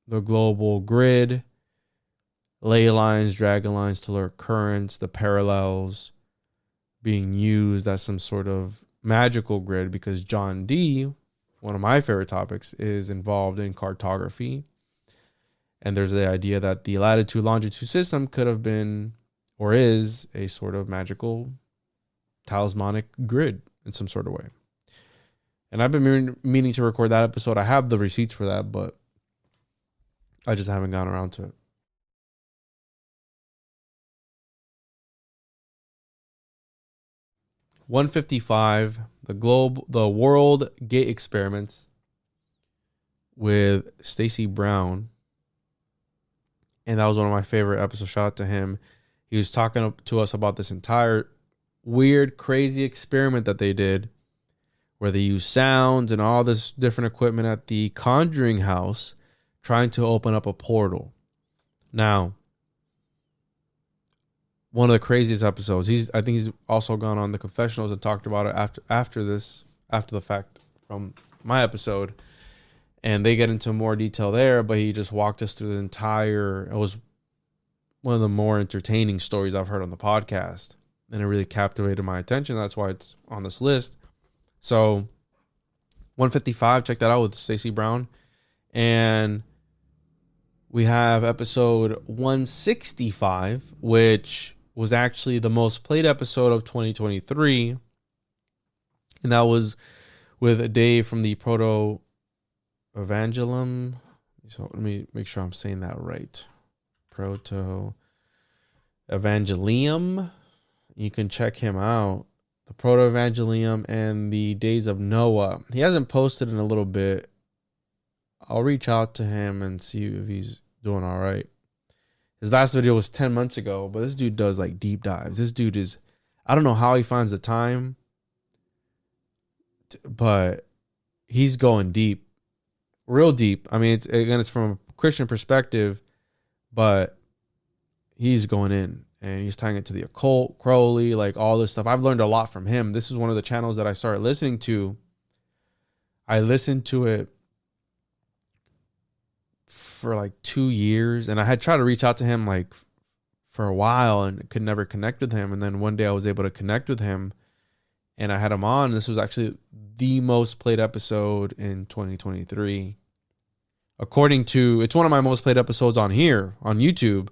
the global grid, ley lines, dragon lines to alert currents, the parallels being used as some sort of magical grid, because John D., one of my favorite topics, is involved in cartography. And there's the idea that the latitude longitude system could have been or is a sort of magical talismanic grid in some sort of way. And I've been meaning to record that episode. I have the receipts for that, but I just haven't gotten around to it. $155, the World Gate Experiments with Stacy Brown. And that was one of my favorite episodes. Shout out to him. He was talking to us about this entire weird, crazy experiment that they did, where they used sounds and all this different equipment at the Conjuring House, trying to open up a portal. Now, one of the craziest episodes. I think he's also gone on the confessionals and talked about it after the fact from my episode, and they get into more detail there. But he just walked us through the entire. It was one of the more entertaining stories I've heard on the podcast, and it really captivated my attention. That's why it's on this list. So 155, check that out with Stacy Brown. And we have episode 165, which was actually the most played episode of 2023. And that was with Dave from the Proto Evangelium. So let me make sure I'm saying that right. Proto Evangelium. You can check him out. The Proto Evangelium and the Days of Noah. He hasn't posted in a little bit. I'll reach out to him and see if he's doing all right. His last video was 10 months ago, but this dude does like deep dives. This dude is, I don't know how he finds the time, but he's going deep, real deep. I mean, it's from a Christian perspective, but he's going in and he's tying it to the occult, Crowley, like all this stuff. I've learned a lot from him. This is one of the channels that I started listening to. I listened to it for like 2 years, and I had tried to reach out to him like for a while and could never connect with him. And then one day I was able to connect with him and I had him on. This was actually the most played episode in 2023. According to, it's one of my most played episodes on here on YouTube.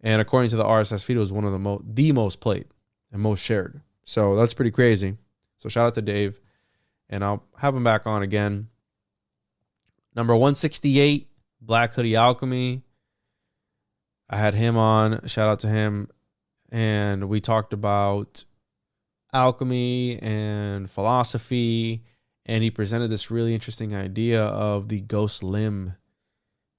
And according to the RSS feed, it was one of the most played and most shared. So that's pretty crazy. So shout out to Dave, and I'll have him back on again. Number 168, Black Hoodie Alchemy. I had him on. Shout out to him. And we talked about alchemy and philosophy. And he presented this really interesting idea of the ghost limb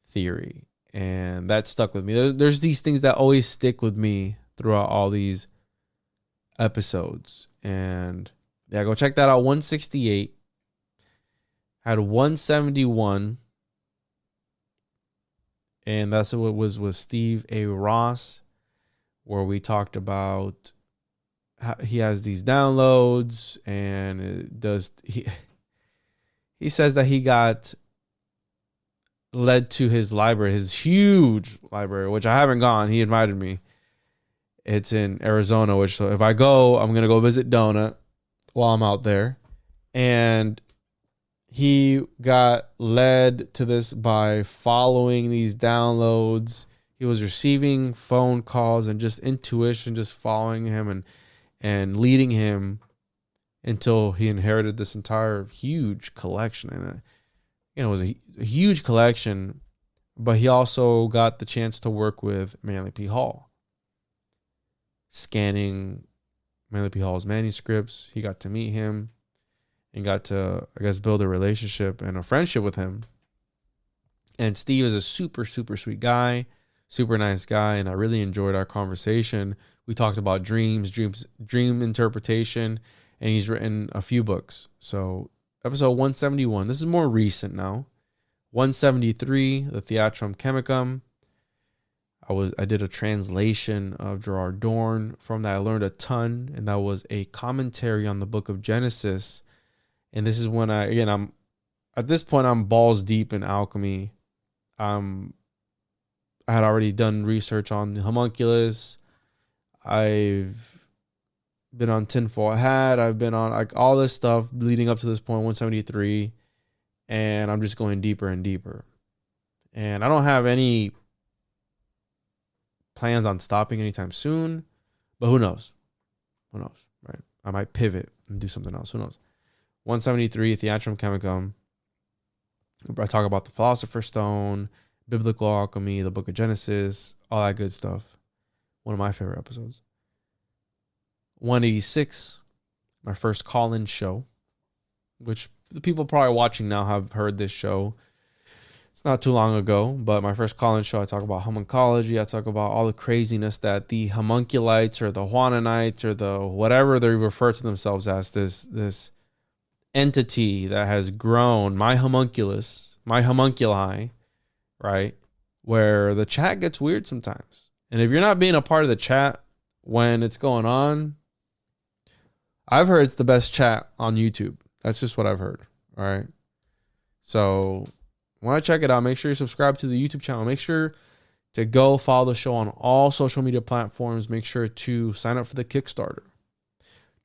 theory. And that stuck with me. There's these things that always stick with me throughout all these episodes. And yeah, go check that out. 168. Had 171. And that's what it was with Steve A. Ross, where we talked about how he has these downloads, and it does. He says that he got led to his library, his huge library, which I haven't gone. He invited me. It's in Arizona, which, so if I go, I'm gonna go visit Donut while I'm out there. And he got led to this by following these downloads. He was receiving phone calls and just intuition, just following him and leading him until he inherited this entire huge collection. And, it was a huge collection, but he also got the chance to work with Manly P. Hall, scanning Manly P. Hall's manuscripts. He got to meet him and got to, I guess, build a relationship and a friendship with him. And Steve is a super, super sweet guy, super nice guy, and I really enjoyed our conversation. We talked about dream interpretation, and he's written a few books. So episode 171, this is more recent now. 173, the Theatrum Chemicum. I did a translation of Gerard Dorn. From that, I learned a ton, and that was a commentary on the book of Genesis. And this is when I'm at this point, I'm balls deep in alchemy. I had already done research on the homunculus. I've been on Tinfoil Hat. I've been on like all this stuff leading up to this point, 173. And I'm just going deeper and deeper. And I don't have any plans on stopping anytime soon, but who knows? Who knows, right? I might pivot and do something else. Who knows? 173, Theatrum Chemicum. I talk about the Philosopher's Stone, biblical alchemy, the book of Genesis, all that good stuff. One of my favorite episodes. 186, my first call-in show, which the people probably watching now have heard this show. It's not too long ago, but my first call-in show, I talk about homuncology. I talk about all the craziness that the homunculites or the Juananites or the whatever they refer to themselves as, this entity that has grown, my homunculus, my homunculi, right? Where the chat gets weird sometimes. And if you're not being a part of the chat when it's going on, I've heard it's the best chat on YouTube. That's just what I've heard. All right. So want to check it out, make sure you subscribe to the YouTube channel. Make sure to go follow the show on all social media platforms. Make sure to sign up for the Kickstarter.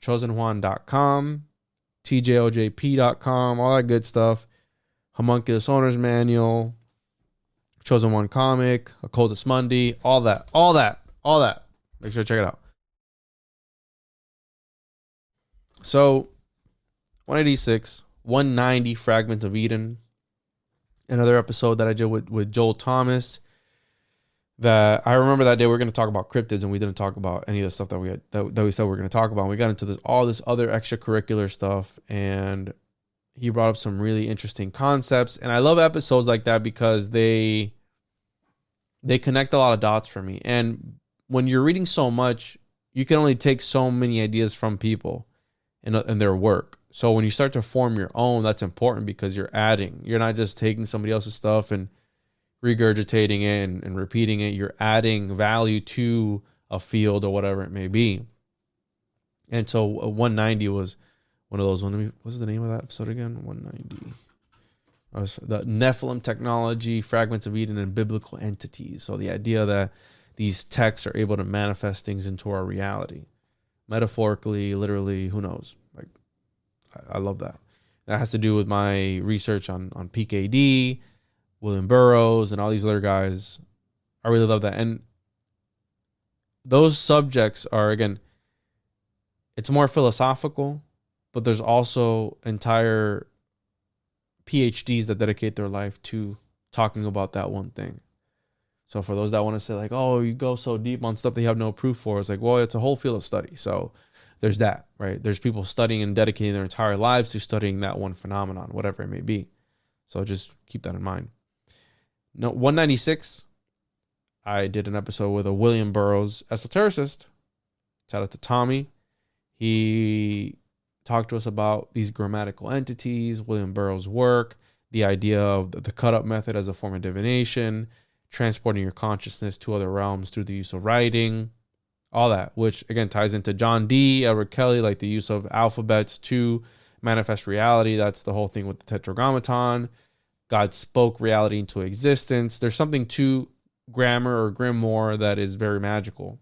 chosenjuan.com, tjojp.com, all that good stuff. Homunculus Owner's Manual, Chosen One comic, Occultus Mundi, all that. Make sure to check it out. So 186, 190, Fragment of Eden. Another episode that I did with Joel Thomas. That I remember that day we were going to talk about cryptids, and we didn't talk about any of the stuff that we said we were going to talk about. And we got into all this other extracurricular stuff, and he brought up some really interesting concepts. And I love episodes like that because they connect a lot of dots for me. And when you're reading so much, you can only take so many ideas from people and their work. So when you start to form your own, that's important because you're adding. You're not just taking somebody else's stuff and regurgitating it and repeating it. You're adding value to a field or whatever it may be. And so 190 was one of those. What was the name of that episode again? 190. The Nephilim technology, fragments of Eden, and biblical entities. So the idea that these texts are able to manifest things into our reality. Metaphorically, literally, who knows? Like, I love that. That has to do with my research on PKD, William Burroughs, and all these other guys. I really love that. And those subjects are, again, it's more philosophical, but there's also entire PhDs that dedicate their life to talking about that one thing. So for those that want to say like, oh, you go so deep on stuff that you have no proof for, it's like, well, it's a whole field of study. So there's that, right? There's people studying and dedicating their entire lives to studying that one phenomenon, whatever it may be. So just keep that in mind. No, 196, I did an episode with a William Burroughs esotericist. Shout out to Tommy. He talked to us about these grammatical entities, William Burroughs' work, the idea of the cut-up method as a form of divination, transporting your consciousness to other realms through the use of writing, all that, which again ties into John D., Edward Kelly, like the use of alphabets to manifest reality. That's the whole thing with the Tetragrammaton. God spoke reality into existence. There's something to grammar or grimoire that is very magical.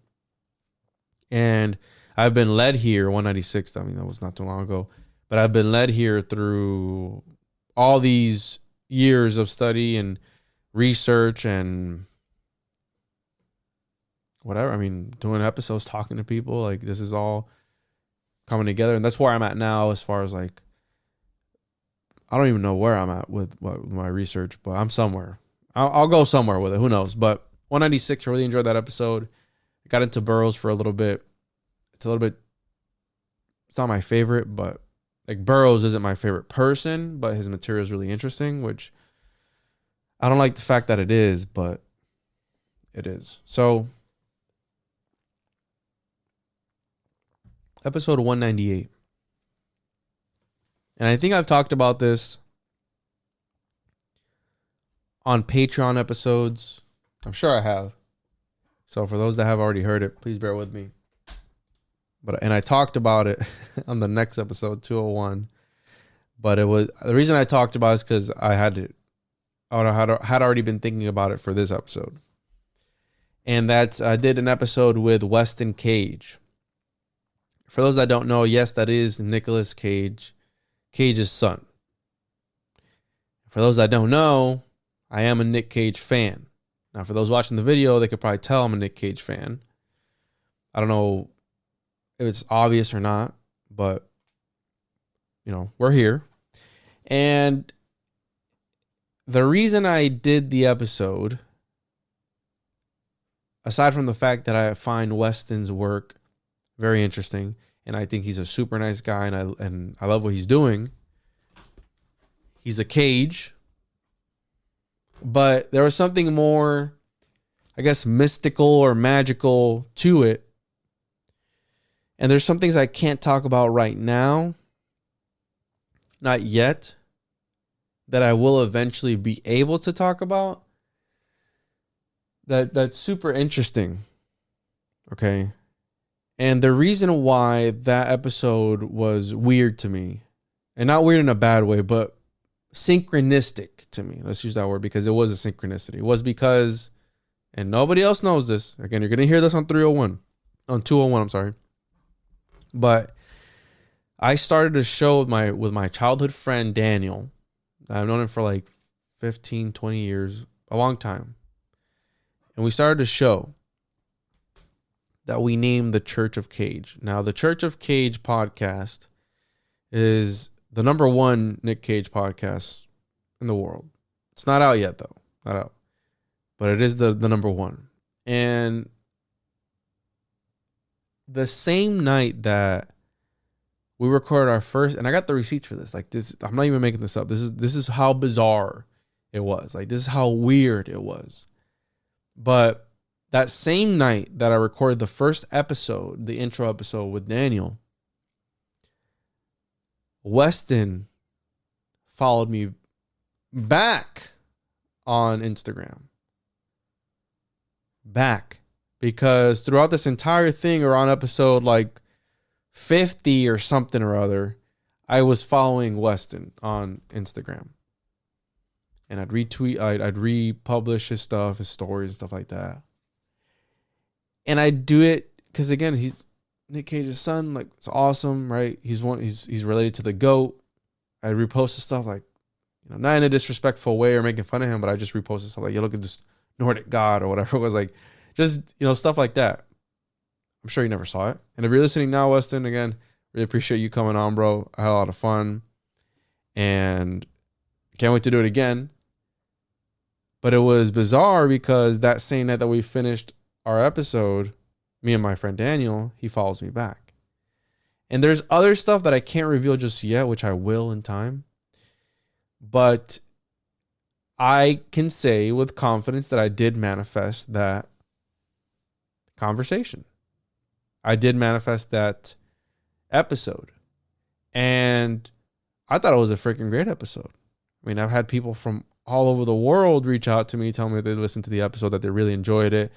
And I've been led here, 196, I mean, that was not too long ago, but I've been led here through all these years of study and research and whatever. I mean, doing episodes, talking to people, like this is all coming together. And that's where I'm at now as far as like, I don't even know where I'm at with my research, but I'm somewhere. I'll go somewhere with it. Who knows? But 196, I really enjoyed that episode. I got into Burroughs for a little bit. It's not my favorite, but like Burroughs isn't my favorite person, but his material is really interesting, which I don't like the fact that it is, but it is. So episode 198. And I think I've talked about this on Patreon episodes. I'm sure I have. So for those that have already heard it, please bear with me. And I talked about it on the next episode, 201. But it was the reason I talked about it is because I had already been thinking about it for this episode. And that's I did an episode with Weston Cage. For those that don't know, yes, that is Nicolas Cage's son. For those that don't know, I am a Nick Cage fan. Now, for those watching the video, they could probably tell I'm a Nick Cage fan. I don't know if it's obvious or not, but, we're here. And the reason I did the episode, aside from the fact that I find Weston's work very interesting, and I think he's a super nice guy, and I love what he's doing. He's a Cage. But there was something more, I guess, mystical or magical to it. And there's some things I can't talk about right now. Not yet. That I will eventually be able to talk about. That's super interesting. Okay. And the reason why that episode was weird to me, and not weird in a bad way, but synchronistic to me. Let's use that word because it was a synchronicity. It was because, and nobody else knows this. Again, you're going to hear this on 201, I'm sorry. But I started a show with my childhood friend, Daniel. I've known him for like 15, 20 years, a long time. And we started a show that we named the Church of Cage. Now, the Church of Cage podcast is the number one Nick Cage podcast in the world. It's not out yet, though. Not out. But it is the number one. And the same night that we recorded our first, and I got the receipts for this. Like this, I'm not even making this up. This is how bizarre it was. Like this is how weird it was. But that same night that I recorded the first episode, the intro episode with Daniel, Weston followed me back on Instagram. Back. Because throughout this entire thing, or on episode like 50 or something or other, I was following Weston on Instagram. And I'd retweet, I'd republish his stuff, his stories and stuff like that. And I do it because, again, he's Nick Cage's son. Like, it's awesome, right? He's related to the GOAT. I repost his stuff, like, not in a disrespectful way or making fun of him, but I just reposted stuff like, you look at this Nordic god or whatever it was, like, just, stuff like that. I'm sure you never saw it. And if you're listening now, Weston, again, really appreciate you coming on, bro. I had a lot of fun. And can't wait to do it again. But it was bizarre because that same night that we finished our episode, me and my friend Daniel, he follows me back. And there's other stuff that I can't reveal just yet, which I will in time. But I can say with confidence that I did manifest that conversation. I did manifest that episode. And I thought it was a freaking great episode. I mean, I've had people from all over the world reach out to me, tell me they listened to the episode, that they really enjoyed it.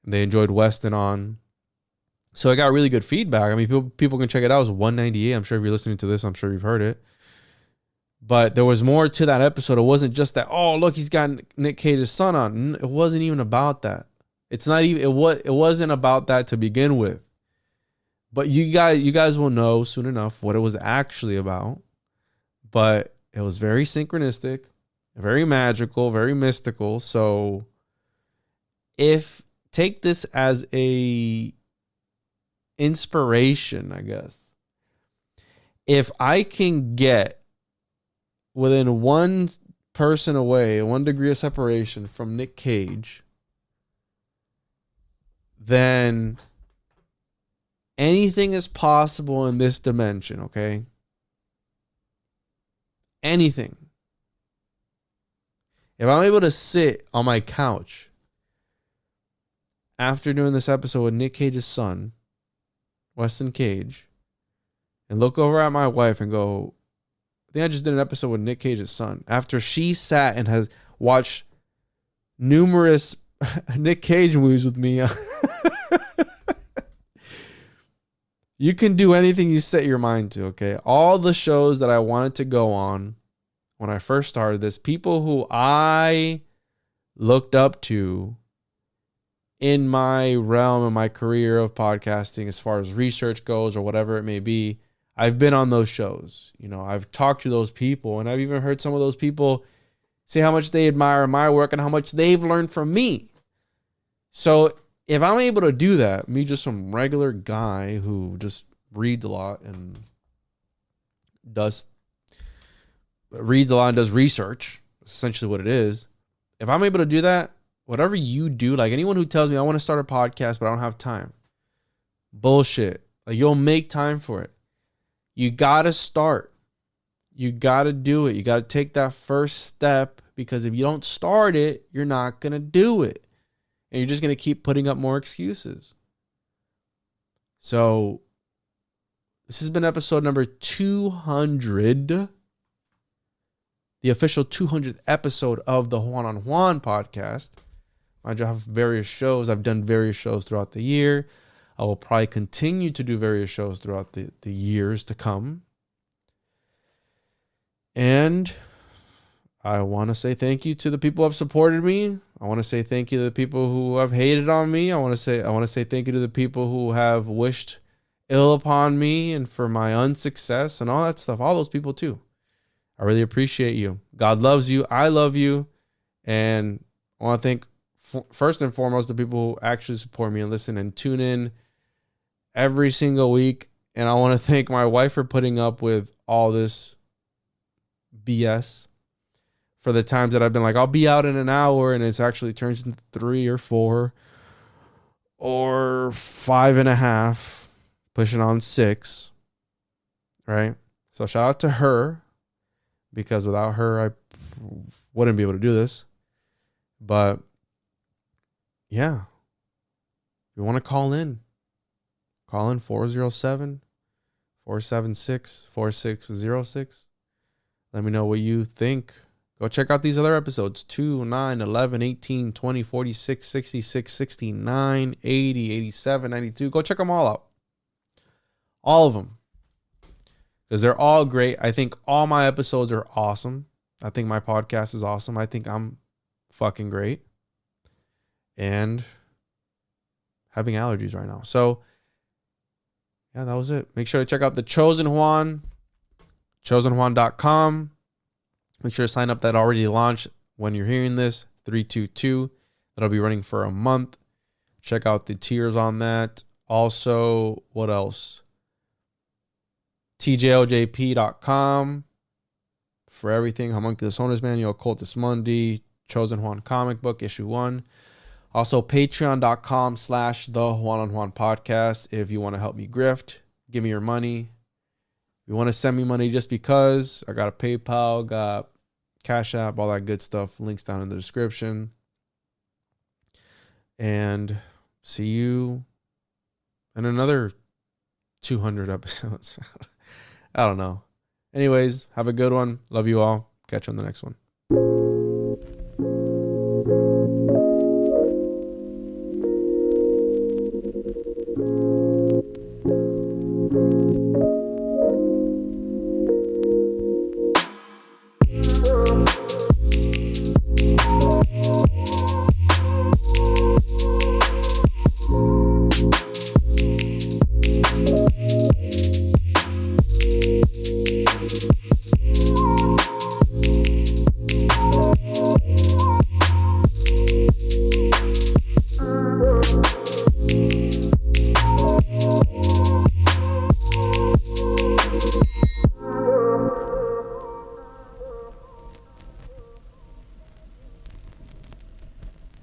And they enjoyed Weston on. So I got really good feedback. I mean, people can check it out. It was 198. I'm sure if you're listening to this, I'm sure you've heard it. But there was more to that episode. It wasn't just that, oh, look, he's got Nick Cage's son on. It wasn't even about that. It's not even, it wasn't about that to begin with. But you guys will know soon enough what it was actually about. But it was very synchronistic, very magical, very mystical. So take this as a inspiration, I guess. if I can get within one person away, 1 degree of separation from Nick Cage, then anything is possible in this dimension, okay? Anything. If I'm able to sit on my couch after doing this episode with Nick Cage's son, Weston Cage, and look over at my wife and go, I think I just did an episode with Nick Cage's son. After she sat and has watched numerous Nick Cage movies with me, you can do anything you set your mind to, okay? All the shows that I wanted to go on when I first started this, people who I looked up to in my realm, in my career of podcasting, as far as research goes or whatever it may be, I've been on those shows. You know, I've talked to those people, and I've even heard some of those people say how much they admire my work and how much they've learned from me. So if I'm able to do that, me just some regular guy who just reads a lot and does research, essentially what it is. If I'm able to do that, whatever you do, like anyone who tells me I want to start a podcast but I don't have time, bullshit. Like, you'll make time for it. You got to start. You got to do it. You got to take that first step, because if you don't start it, you're not going to do it. And you're just going to keep putting up more excuses. So this has been episode number 200, the official 200th episode of the Juan on Juan podcast. I have various shows. I've done various shows throughout the year. I will probably continue to do various shows throughout the years to come. And I want to say thank you to the people who have supported me. I want to say thank you to the people who have hated on me. I want to say thank you to the people who have wished ill upon me and for my unsuccess and all that stuff. All those people too. I really appreciate you. God loves you. I love you. And I want to thank first and foremost the people who actually support me and listen and tune in every single week. And I want to thank my wife for putting up with all this BS for the times that I've been like, I'll be out in an hour, and it's actually turns into 3 or 4 or 5.5, pushing on 6, right? So shout out to her, because without her, I wouldn't be able to do this. But yeah, if you want to call in 407-476-4606. Let me know what you think. Go check out these other episodes: 2, 9, 11, 18, 20, 46, 66, 69, 80, 87, 92. Go check them all out. All of them. Because they're all great. I think all my episodes are awesome. I think my podcast is awesome. I think I'm fucking great. And having allergies right now. So, yeah, that was it. Make sure to check out The Chosen Juan, chosenjuan.com. Make sure to sign up. That already launched when you're hearing this, 322. That'll be running for a month. Check out the tiers on that. Also, what else? tjojp.com for everything. Homunculus Owners Manual, Occultus Mundi, Chosen Juan comic book, issue 1. Also, patreon.com/the Juan on Juan podcast. If you want to help me grift, give me your money. If you want to send me money just because, I got a PayPal, got Cashapp, all that good stuff. Links down in the description. And see you in another 200 episodes. I don't know. Anyways, have a good one. Love you all. Catch you on the next one.